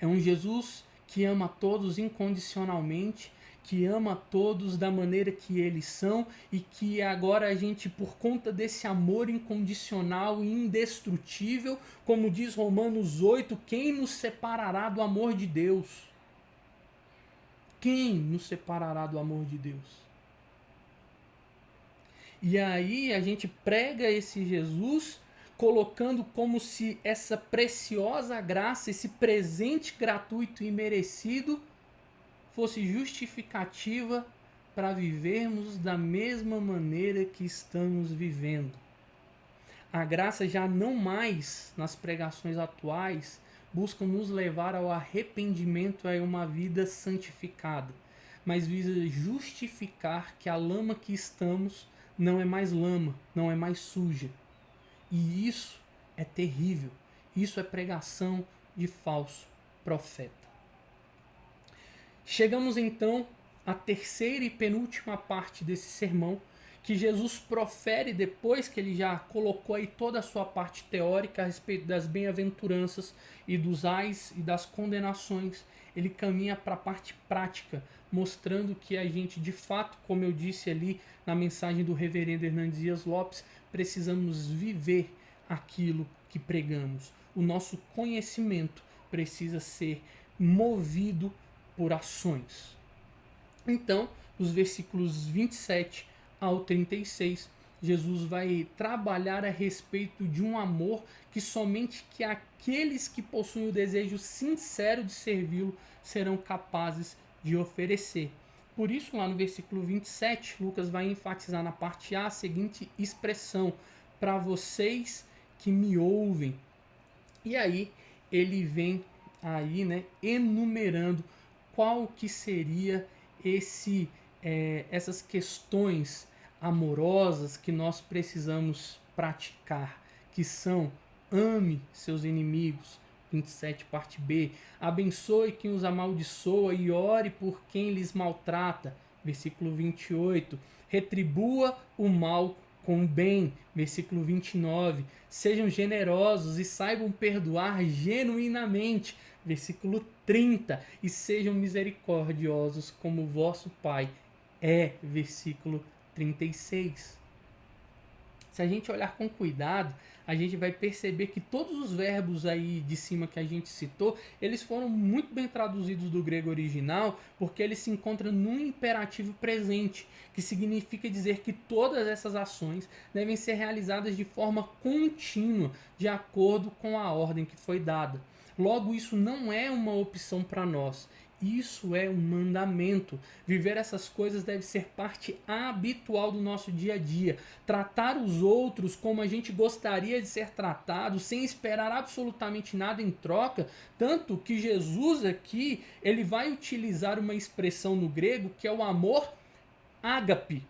É um Jesus que ama todos incondicionalmente, que ama todos da maneira que eles são e que agora a gente, por conta desse amor incondicional e indestrutível, como diz Romanos 8, quem nos separará do amor de Deus? Quem nos separará do amor de Deus? E aí a gente prega esse Jesus colocando como se essa preciosa graça, esse presente gratuito e merecido, fosse justificativa para vivermos da mesma maneira que estamos vivendo. A graça já não mais, nas pregações atuais, busca nos levar ao arrependimento e a uma vida santificada, mas visa justificar que a lama que estamos não é mais lama, não é mais suja. E isso é terrível. Isso é pregação de falso profeta. Chegamos então à terceira e penúltima parte desse sermão, que Jesus profere depois que ele já colocou aí toda a sua parte teórica a respeito das bem-aventuranças e dos ais e das condenações. Ele caminha para a parte prática, mostrando que a gente, de fato, como eu disse ali na mensagem do reverendo Hernandes Dias Lopes, precisamos viver aquilo que pregamos. O nosso conhecimento precisa ser movido por ações. Então, dos versículos 27 ao 36, Jesus vai trabalhar a respeito de um amor que somente que aqueles que possuem o desejo sincero de servi-lo serão capazes de oferecer. Por isso, lá no versículo 27, Lucas vai enfatizar na parte A a seguinte expressão: para vocês que me ouvem. E aí ele vem aí, né, enumerando qual que seria essas questões amorosas que nós precisamos praticar, que são: ame seus inimigos, 27 parte B, abençoe quem os amaldiçoa e ore por quem lhes maltrata, versículo 28, retribua o mal com o bem, versículo 29, sejam generosos e saibam perdoar genuinamente, versículo 30, e sejam misericordiosos como vosso Pai é, versículo 36. Se a gente olhar com cuidado, a gente vai perceber que todos os verbos aí de cima que a gente citou, eles foram muito bem traduzidos do grego original, porque eles se encontram num imperativo presente, que significa dizer que todas essas ações devem ser realizadas de forma contínua, de acordo com a ordem que foi dada. Logo, isso não é uma opção para nós. Isso é um mandamento. Viver essas coisas deve ser parte habitual do nosso dia a dia. Tratar os outros como a gente gostaria de ser tratado, sem esperar absolutamente nada em troca. Tanto que Jesus aqui, ele vai utilizar uma expressão no grego que é o amor ágape,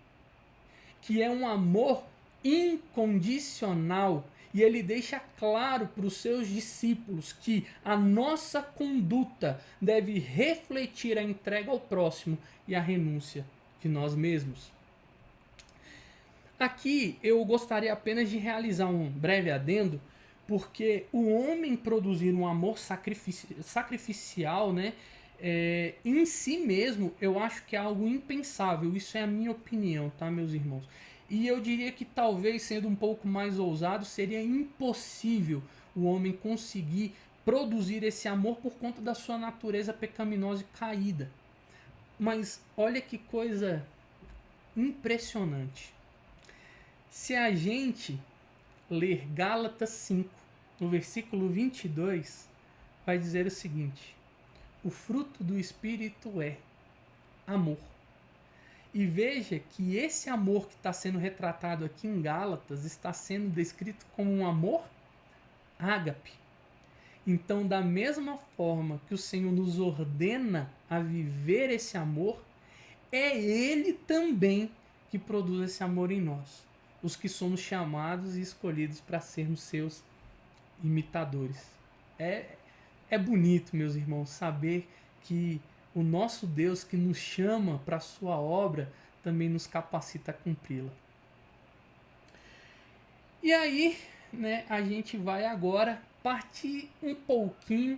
que é um amor incondicional. E ele deixa claro para os seus discípulos que a nossa conduta deve refletir a entrega ao próximo e a renúncia de nós mesmos. Aqui eu gostaria apenas de realizar um breve adendo, porque o homem produzir um amor sacrificial, né, em si mesmo, eu acho que é algo impensável. Isso é a minha opinião, tá, meus irmãos? E eu diria que talvez, sendo um pouco mais ousado, seria impossível o homem conseguir produzir esse amor por conta da sua natureza pecaminosa e caída. Mas olha que coisa impressionante. Se a gente ler Gálatas 5, no versículo 22, vai dizer o seguinte: o fruto do Espírito é amor. E veja que esse amor que está sendo retratado aqui em Gálatas está sendo descrito como um amor ágape. Então, da mesma forma que o Senhor nos ordena a viver esse amor, é Ele também que produz esse amor em nós, os que somos chamados e escolhidos para sermos seus imitadores. É bonito, meus irmãos, saber que o nosso Deus que nos chama para a sua obra também nos capacita a cumpri-la. E aí, a gente vai agora partir um pouquinho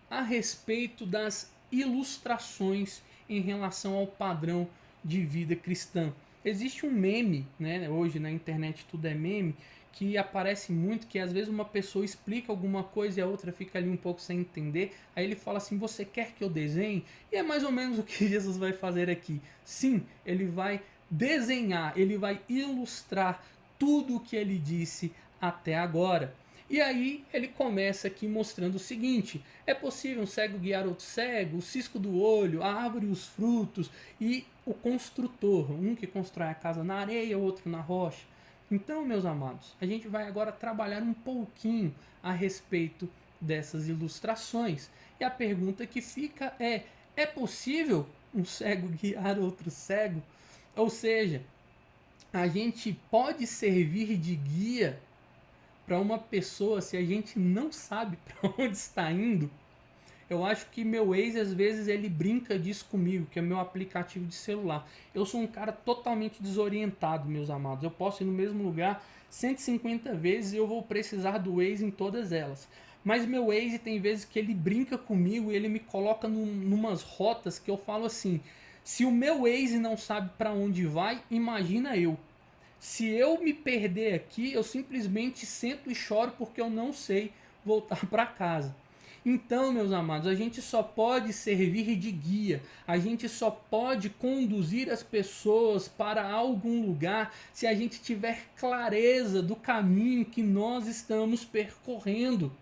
a respeito das ilustrações em relação ao padrão de vida cristã. Existe um meme, hoje na internet tudo é meme, que aparece muito, que às vezes uma pessoa explica alguma coisa e a outra fica ali um pouco sem entender, aí ele fala assim: você quer que eu desenhe? E é mais ou menos o que Jesus vai fazer aqui. Sim, ele vai desenhar, ele vai ilustrar tudo o que ele disse até agora. E aí ele começa aqui mostrando o seguinte: é possível um cego guiar outro cego, o cisco do olho, a árvore e os frutos, e o construtor, um que constrói a casa na areia, outro na rocha. Então, meus amados, a gente vai agora trabalhar um pouquinho a respeito dessas ilustrações. E a pergunta que fica é possível um cego guiar outro cego? Ou seja, a gente pode servir de guia para uma pessoa se a gente não sabe para onde está indo? Eu acho que meu ex, às vezes, ele brinca disso comigo, que é meu aplicativo de celular. Eu sou um cara totalmente desorientado, meus amados. Eu posso ir no mesmo lugar 150 vezes e eu vou precisar do Waze em todas elas. Mas meu Waze tem vezes que ele brinca comigo e ele me coloca numas rotas que eu falo assim: se o meu Waze não sabe para onde vai, imagina eu. Se eu me perder aqui, eu simplesmente sento e choro porque eu não sei voltar para casa. Então, meus amados, a gente só pode servir de guia, a gente só pode conduzir as pessoas para algum lugar se a gente tiver clareza do caminho que nós estamos percorrendo.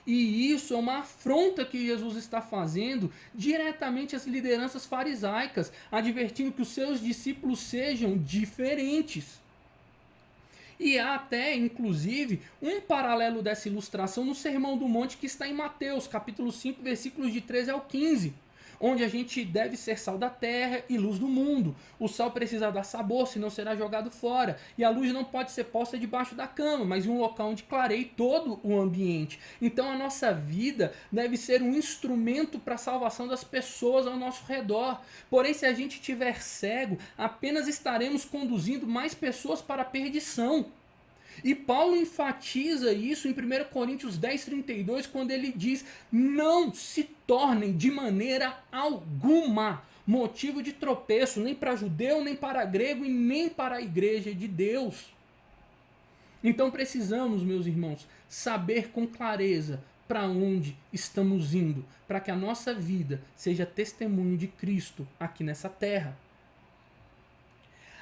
E isso é uma afronta que Jesus está fazendo diretamente às lideranças farisaicas, advertindo que os seus discípulos sejam diferentes. E há até, inclusive, um paralelo dessa ilustração no Sermão do Monte que está em Mateus, capítulo 5, versículos de 13 ao 15, onde a gente deve ser sal da terra e luz do mundo. O sal precisa dar sabor, senão será jogado fora. E a luz não pode ser posta debaixo da cama, mas em um local onde clareie todo o ambiente. Então a nossa vida deve ser um instrumento para a salvação das pessoas ao nosso redor. Porém, se a gente estiver cego, apenas estaremos conduzindo mais pessoas para a perdição. E Paulo enfatiza isso em 1 Coríntios 10:32, quando ele diz: não se tornem de maneira alguma motivo de tropeço, nem para judeu, nem para grego e nem para a igreja de Deus. Então precisamos, meus irmãos, saber com clareza para onde estamos indo, para que a nossa vida seja testemunho de Cristo aqui nessa terra.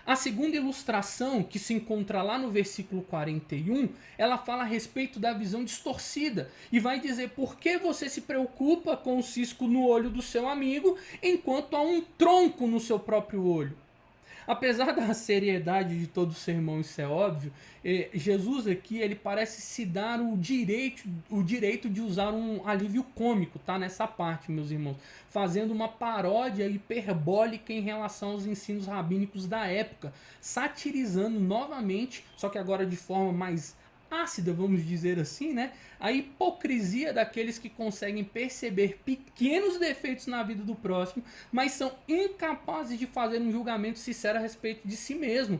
A segunda ilustração, que se encontra lá no versículo 41, ela fala a respeito da visão distorcida e vai dizer: por que você se preocupa com o cisco no olho do seu amigo enquanto há um tronco no seu próprio olho? Apesar da seriedade de todo o sermão, isso é óbvio, Jesus aqui ele parece se dar o direito de usar um alívio cômico, tá? Nessa parte, meus irmãos, fazendo uma paródia hiperbólica em relação aos ensinos rabínicos da época, satirizando novamente, só que agora de forma mais ácida, vamos dizer assim, a hipocrisia daqueles que conseguem perceber pequenos defeitos na vida do próximo, mas são incapazes de fazer um julgamento sincero a respeito de si mesmo.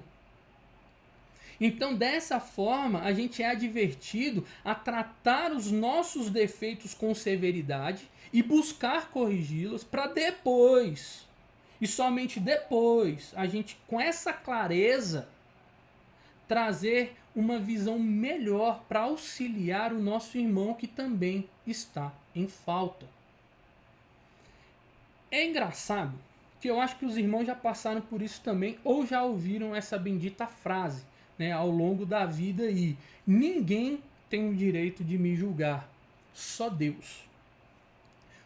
Então, dessa forma, a gente é advertido a tratar os nossos defeitos com severidade e buscar corrigi-los para depois, e somente depois, a gente, com essa clareza, trazer uma visão melhor para auxiliar o nosso irmão que também está em falta. É engraçado que eu acho que os irmãos já passaram por isso também, ou já ouviram essa bendita frase, né, ao longo da vida aí. Ninguém tem o direito de me julgar, só Deus.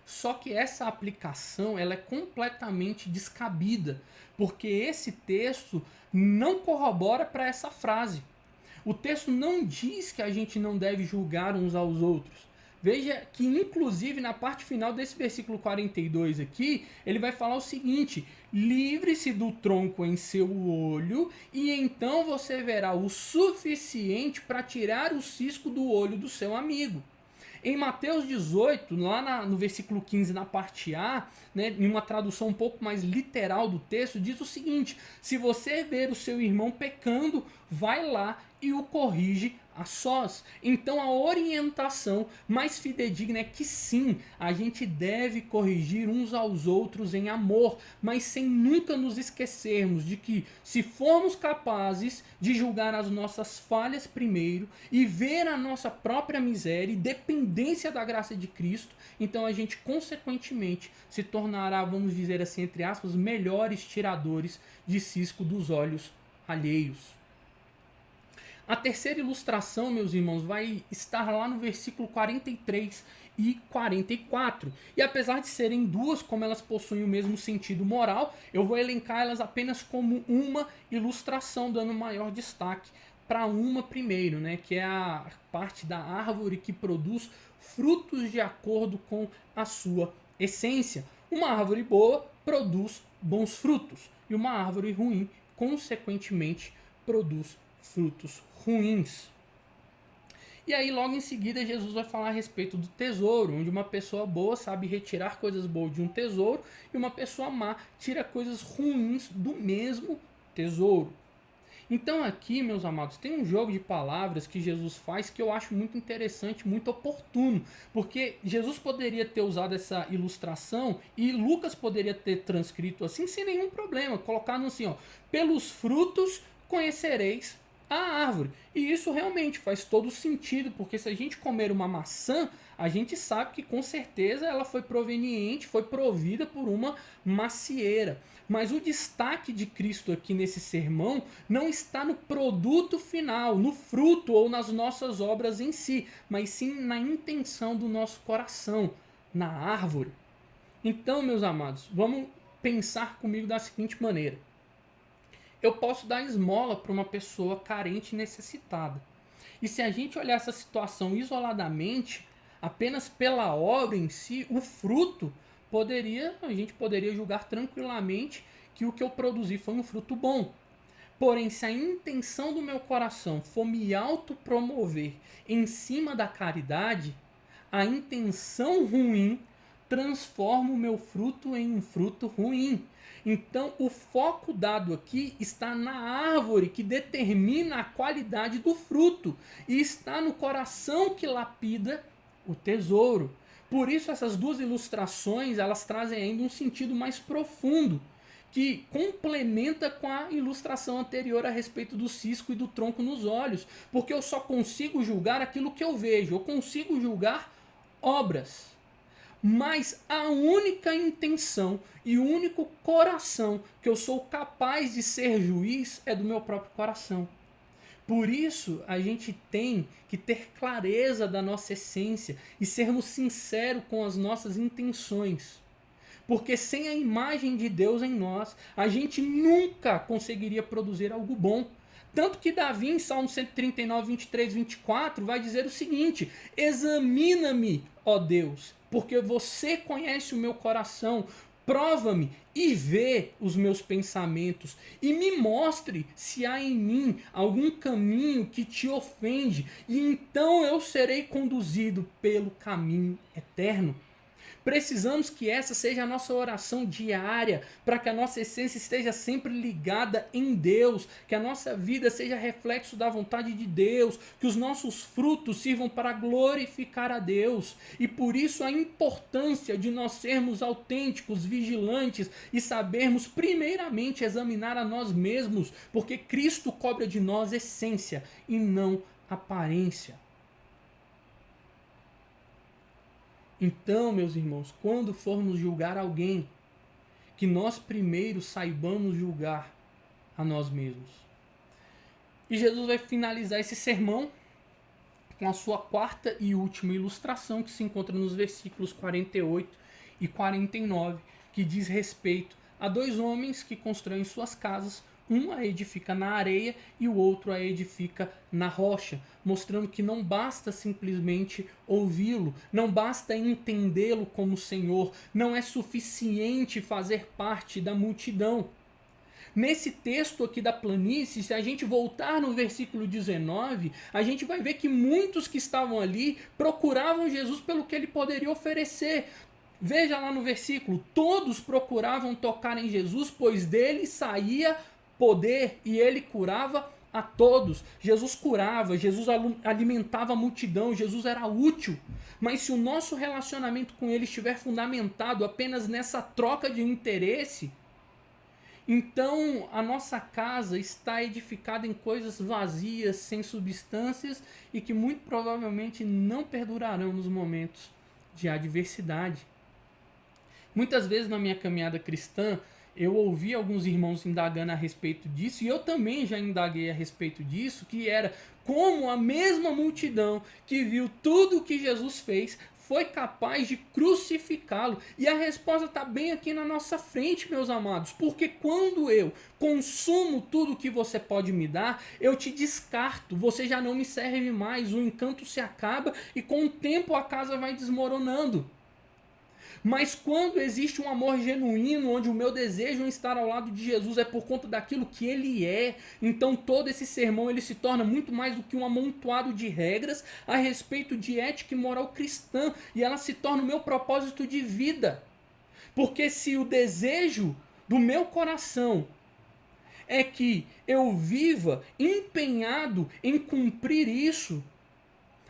Só que essa aplicação ela é completamente descabida, porque esse texto não corrobora para essa frase. O texto não diz que a gente não deve julgar uns aos outros. Veja que, inclusive, na parte final desse versículo 42 aqui, ele vai falar o seguinte: livre-se do tronco em seu olho, e então você verá o suficiente para tirar o cisco do olho do seu amigo. Em Mateus 18, lá no versículo 15, na parte A, né, em uma tradução um pouco mais literal do texto, diz o seguinte: se você ver o seu irmão pecando, vai lá e o corrige a sós. Então a orientação mais fidedigna é que sim, a gente deve corrigir uns aos outros em amor, mas sem nunca nos esquecermos de que, se formos capazes de julgar as nossas falhas primeiro e ver a nossa própria miséria e dependência da graça de Cristo, então a gente consequentemente se tornará, vamos dizer assim, entre aspas, melhores tiradores de cisco dos olhos alheios. A terceira ilustração, meus irmãos, vai estar lá no versículo 43 e 44. E apesar de serem duas, como elas possuem o mesmo sentido moral, eu vou elencar elas apenas como uma ilustração, dando maior destaque para uma primeiro, né, que é a parte da árvore que produz frutos de acordo com a sua essência. Uma árvore boa produz bons frutos, e uma árvore ruim, consequentemente, produz frutos ruins. E aí logo em seguida Jesus vai falar a respeito do tesouro, onde uma pessoa boa sabe retirar coisas boas de um tesouro e uma pessoa má tira coisas ruins do mesmo tesouro. Então aqui, meus amados, tem um jogo de palavras que Jesus faz que eu acho muito interessante, muito oportuno, porque Jesus poderia ter usado essa ilustração e Lucas poderia ter transcrito assim sem nenhum problema, colocando assim, ó: pelos frutos conhecereis a árvore. E isso realmente faz todo sentido, porque se a gente comer uma maçã, a gente sabe que com certeza ela foi proveniente, foi provida por uma macieira. Mas o destaque de Cristo aqui nesse sermão não está no produto final, no fruto ou nas nossas obras em si, mas sim na intenção do nosso coração, na árvore. Então, meus amados, vamos pensar comigo da seguinte maneira: eu posso dar esmola para uma pessoa carente e necessitada. E se a gente olhar essa situação isoladamente, apenas pela obra em si, o fruto, a gente poderia julgar tranquilamente que o que eu produzi foi um fruto bom. Porém, se a intenção do meu coração for me autopromover em cima da caridade, a intenção ruim transforma o meu fruto em um fruto ruim. Então, o foco dado aqui está na árvore que determina a qualidade do fruto e está no coração que lapida o tesouro. Por isso, essas duas ilustrações elas trazem ainda um sentido mais profundo, que complementa com a ilustração anterior a respeito do cisco e do tronco nos olhos, porque eu só consigo julgar aquilo que eu vejo, eu consigo julgar obras. Mas a única intenção e o único coração que eu sou capaz de ser juiz é do meu próprio coração. Por isso, a gente tem que ter clareza da nossa essência e sermos sinceros com as nossas intenções. Porque sem a imagem de Deus em nós, a gente nunca conseguiria produzir algo bom. Tanto que Davi, em Salmo 139, 23, 24, vai dizer o seguinte: examina-me, ó Deus, porque você conhece o meu coração, prova-me e vê os meus pensamentos, e me mostre se há em mim algum caminho que te ofende, e então eu serei conduzido pelo caminho eterno. Precisamos que essa seja a nossa oração diária, para que a nossa essência esteja sempre ligada em Deus, que a nossa vida seja reflexo da vontade de Deus, que os nossos frutos sirvam para glorificar a Deus. E por isso a importância de nós sermos autênticos, vigilantes e sabermos primeiramente examinar a nós mesmos, porque Cristo cobra de nós essência e não aparência. Então, meus irmãos, quando formos julgar alguém, que nós primeiro saibamos julgar a nós mesmos. E Jesus vai finalizar esse sermão com a sua quarta e última ilustração, que se encontra nos versículos 48 e 49, que diz respeito a dois homens que constroem suas casas. Um a edifica na areia e o outro a edifica na rocha, mostrando que não basta simplesmente ouvi-lo, não basta entendê-lo como Senhor, não é suficiente fazer parte da multidão. Nesse texto aqui da planície, se a gente voltar no versículo 19, a gente vai ver que muitos que estavam ali procuravam Jesus pelo que ele poderia oferecer. Veja lá no versículo, todos procuravam tocar em Jesus, pois dele saía poder e ele curava a todos. Jesus curava, Jesus alimentava a multidão, Jesus era útil. Mas se o nosso relacionamento com ele estiver fundamentado apenas nessa troca de interesse, então a nossa casa está edificada em coisas vazias, sem substâncias e que muito provavelmente não perdurarão nos momentos de adversidade. Muitas vezes na minha caminhada cristã, eu ouvi alguns irmãos indagando a respeito disso, e eu também já indaguei a respeito disso, que era como a mesma multidão que viu tudo o que Jesus fez foi capaz de crucificá-lo. E a resposta está bem aqui na nossa frente, meus amados, porque quando eu consumo tudo que você pode me dar, eu te descarto, você já não me serve mais, o encanto se acaba e com o tempo a casa vai desmoronando. Mas quando existe um amor genuíno, onde o meu desejo em estar ao lado de Jesus é por conta daquilo que ele é, então todo esse sermão ele se torna muito mais do que um amontoado de regras a respeito de ética e moral cristã, e ela se torna o meu propósito de vida. Porque se o desejo do meu coração é que eu viva empenhado em cumprir isso,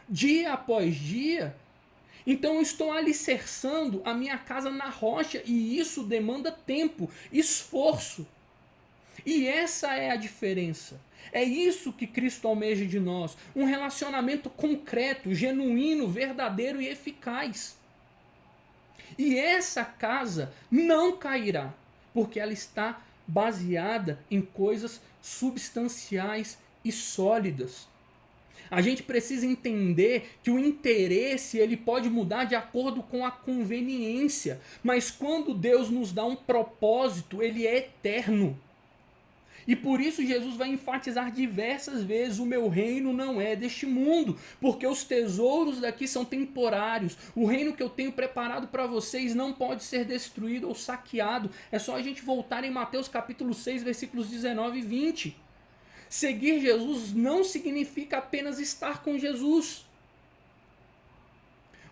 dia após dia, então eu estou alicerçando a minha casa na rocha, e isso demanda tempo, esforço. E essa é a diferença. É isso que Cristo almeja de nós, um relacionamento concreto, genuíno, verdadeiro e eficaz. E essa casa não cairá, porque ela está baseada em coisas substanciais e sólidas. A gente precisa entender que o interesse ele pode mudar de acordo com a conveniência, mas quando Deus nos dá um propósito, ele é eterno. E por isso Jesus vai enfatizar diversas vezes: o meu reino não é deste mundo, porque os tesouros daqui são temporários. O reino que eu tenho preparado para vocês não pode ser destruído ou saqueado. É só a gente voltar em Mateus capítulo 6, versículos 19 e 20. Seguir Jesus não significa apenas estar com Jesus.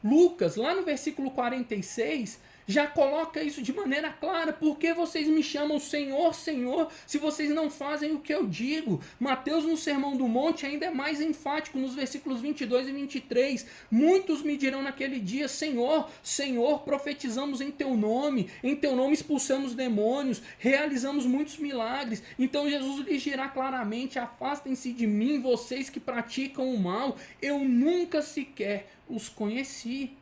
Lucas, lá no versículo 46, já coloca isso de maneira clara. Por que vocês me chamam Senhor, Senhor, se vocês não fazem o que eu digo? Mateus, no Sermão do Monte, ainda é mais enfático, nos versículos 22 e 23. Muitos me dirão naquele dia: Senhor, Senhor, profetizamos em teu nome expulsamos demônios, realizamos muitos milagres. Então Jesus lhes dirá claramente: afastem-se de mim, vocês que praticam o mal, eu nunca sequer os conheci.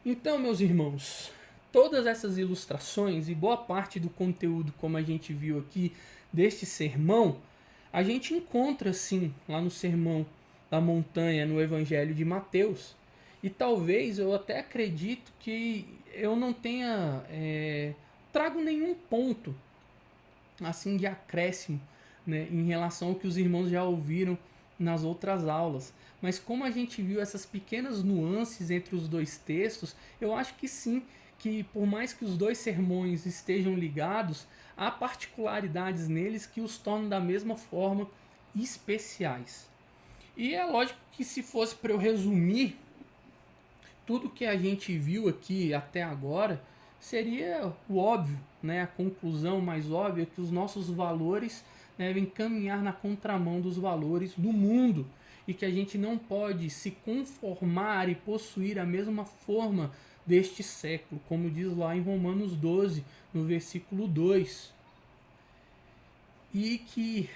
Então, meus irmãos, todas essas ilustrações e boa parte do conteúdo, como a gente viu aqui, deste sermão, a gente encontra sim lá no Sermão da Montanha, no Evangelho de Mateus. E talvez eu até acredito que eu não tenha trago nenhum ponto assim de acréscimo, né, em relação ao que os irmãos já ouviram nas outras aulas. Mas como a gente viu essas pequenas nuances entre os dois textos, eu acho que sim, que por mais que os dois sermões estejam ligados, há particularidades neles que os tornam da mesma forma especiais. E é lógico que se fosse para eu resumir tudo que a gente viu aqui até agora, seria o óbvio, né? A conclusão mais óbvia é que os nossos valores devem caminhar na contramão dos valores do mundo, e que a gente não pode se conformar e possuir a mesma forma deste século, como diz lá em Romanos 12, no versículo 2. E que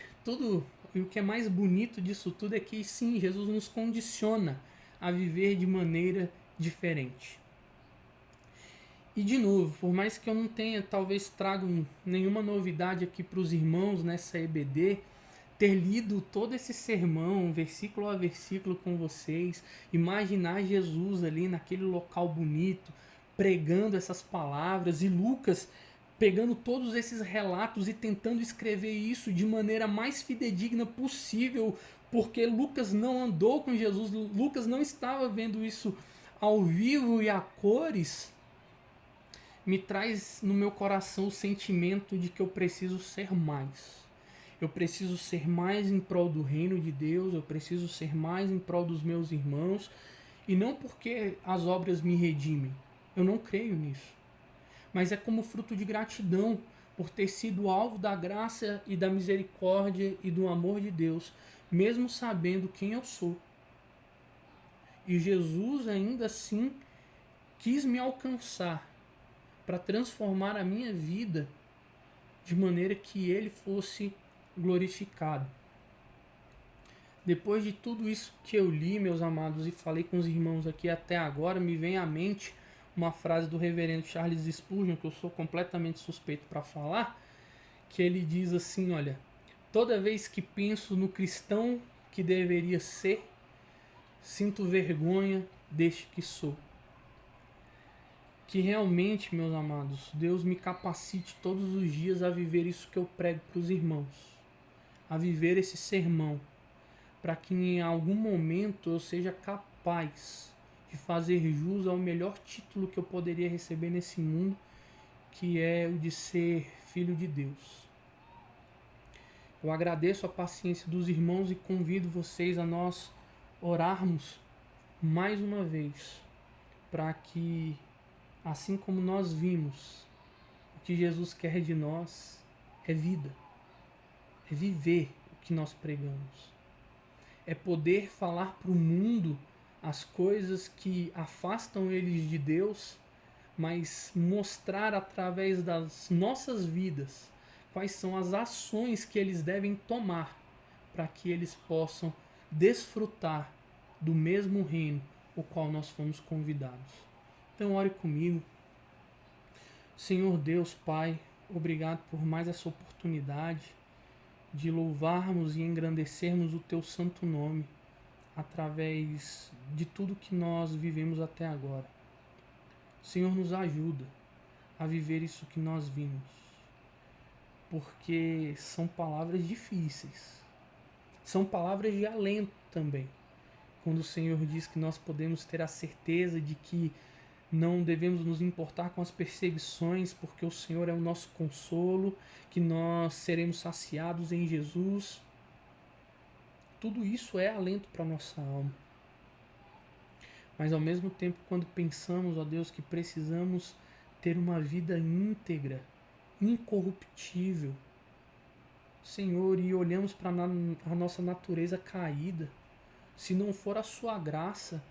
e o que é mais bonito disso tudo é que sim, Jesus nos condiciona a viver de maneira diferente. E de novo, por mais que eu não tenha, talvez trago nenhuma novidade aqui para os irmãos nessa EBD, ter lido todo esse sermão, versículo a versículo com vocês, imaginar Jesus ali naquele local bonito, pregando essas palavras, e Lucas pegando todos esses relatos e tentando escrever isso de maneira mais fidedigna possível, porque Lucas não andou com Jesus, Lucas não estava vendo isso ao vivo e a cores, me traz no meu coração o sentimento de que eu preciso ser mais. Eu preciso ser mais em prol do reino de Deus, eu preciso ser mais em prol dos meus irmãos, e não porque as obras me redimem, eu não creio nisso, mas é como fruto de gratidão por ter sido alvo da graça e da misericórdia e do amor de Deus, mesmo sabendo quem eu sou. E Jesus ainda assim quis me alcançar para transformar a minha vida de maneira que ele fosse glorificado. Depois de tudo isso que eu li, meus amados, e falei com os irmãos aqui até agora, me vem à mente uma frase do reverendo Charles Spurgeon, que eu sou completamente suspeito para falar, que ele diz assim, olha, toda vez que penso no cristão que deveria ser, sinto vergonha deste que sou. Que realmente, meus amados, Deus me capacite todos os dias a viver isso que eu prego para os irmãos, a viver esse sermão, para que em algum momento eu seja capaz de fazer jus ao melhor título que eu poderia receber nesse mundo, que é o de ser filho de Deus. Eu agradeço a paciência dos irmãos e convido vocês a nós orarmos mais uma vez, para que, assim como nós vimos, o que Jesus quer de nós é vida, é viver o que nós pregamos, é poder falar para o mundo as coisas que afastam eles de Deus, mas mostrar através das nossas vidas quais são as ações que eles devem tomar para que eles possam desfrutar do mesmo reino o qual nós fomos convidados. Então ore comigo. Senhor Deus, Pai, obrigado por mais essa oportunidade de louvarmos e engrandecermos o Teu santo nome através de tudo que nós vivemos até agora. Senhor, nos ajuda a viver isso que nós vimos, porque são palavras difíceis, são palavras de alento também, quando o Senhor diz que nós podemos ter a certeza de que não devemos nos importar com as perseguições, porque o Senhor é o nosso consolo, que nós seremos saciados em Jesus. Tudo isso é alento para a nossa alma. Mas ao mesmo tempo, quando pensamos, ó Deus, que precisamos ter uma vida íntegra, incorruptível, Senhor, e olhamos para a nossa natureza caída, se não for a Sua graça,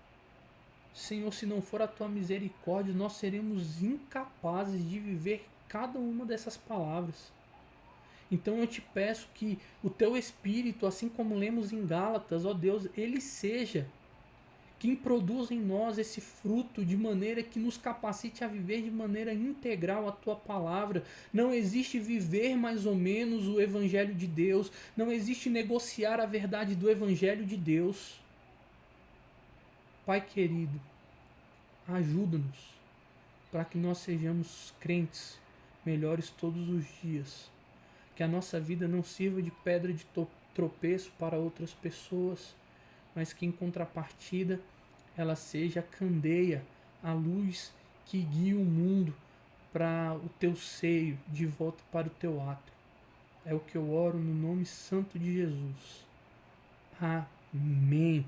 Senhor, se não for a Tua misericórdia, nós seremos incapazes de viver cada uma dessas palavras. Então eu te peço que o Teu Espírito, assim como lemos em Gálatas, ó Deus, Ele seja quem produz em nós esse fruto de maneira que nos capacite a viver de maneira integral a Tua palavra. Não existe viver mais ou menos o Evangelho de Deus, não existe negociar a verdade do Evangelho de Deus. Pai querido, ajuda-nos para que nós sejamos crentes melhores todos os dias. Que a nossa vida não sirva de pedra de tropeço para outras pessoas, mas que em contrapartida ela seja a candeia, a luz que guia o mundo para o Teu seio, de volta para o Teu átrio. É o que eu oro no nome santo de Jesus. Amém.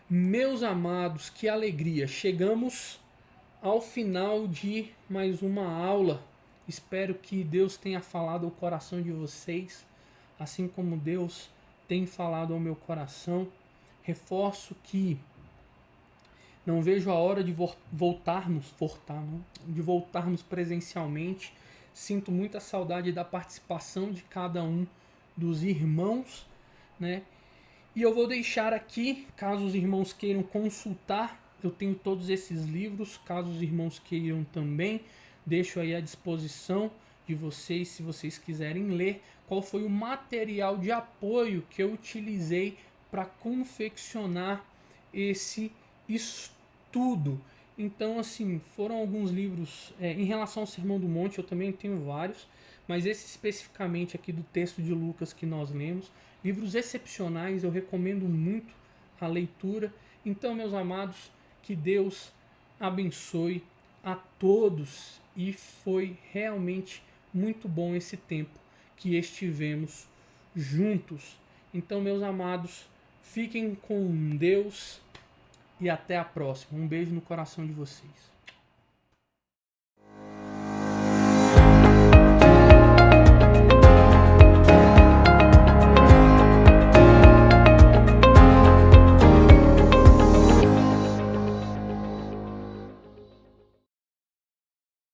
Meus amados, que alegria! Chegamos ao final de mais uma aula. Espero que Deus tenha falado ao coração de vocês, assim como Deus tem falado ao meu coração. Reforço que não vejo a hora de voltarmos presencialmente. Sinto muita saudade da participação de cada um dos irmãos, né? E eu vou deixar aqui, caso os irmãos queiram consultar Eu tenho todos esses livros, caso os irmãos queiram também, deixo aí à disposição de vocês, se vocês quiserem ler, qual foi o material de apoio que eu utilizei para confeccionar esse estudo. Então, assim, foram alguns livros. Em relação ao Sermão do Monte, eu também tenho vários, mas esse especificamente aqui do texto de Lucas que nós lemos, livros excepcionais, eu recomendo muito a leitura. Então, meus amados, que Deus abençoe a todos e foi realmente muito bom esse tempo que estivemos juntos. Então, meus amados, fiquem com Deus e até a próxima. Um beijo no coração de vocês.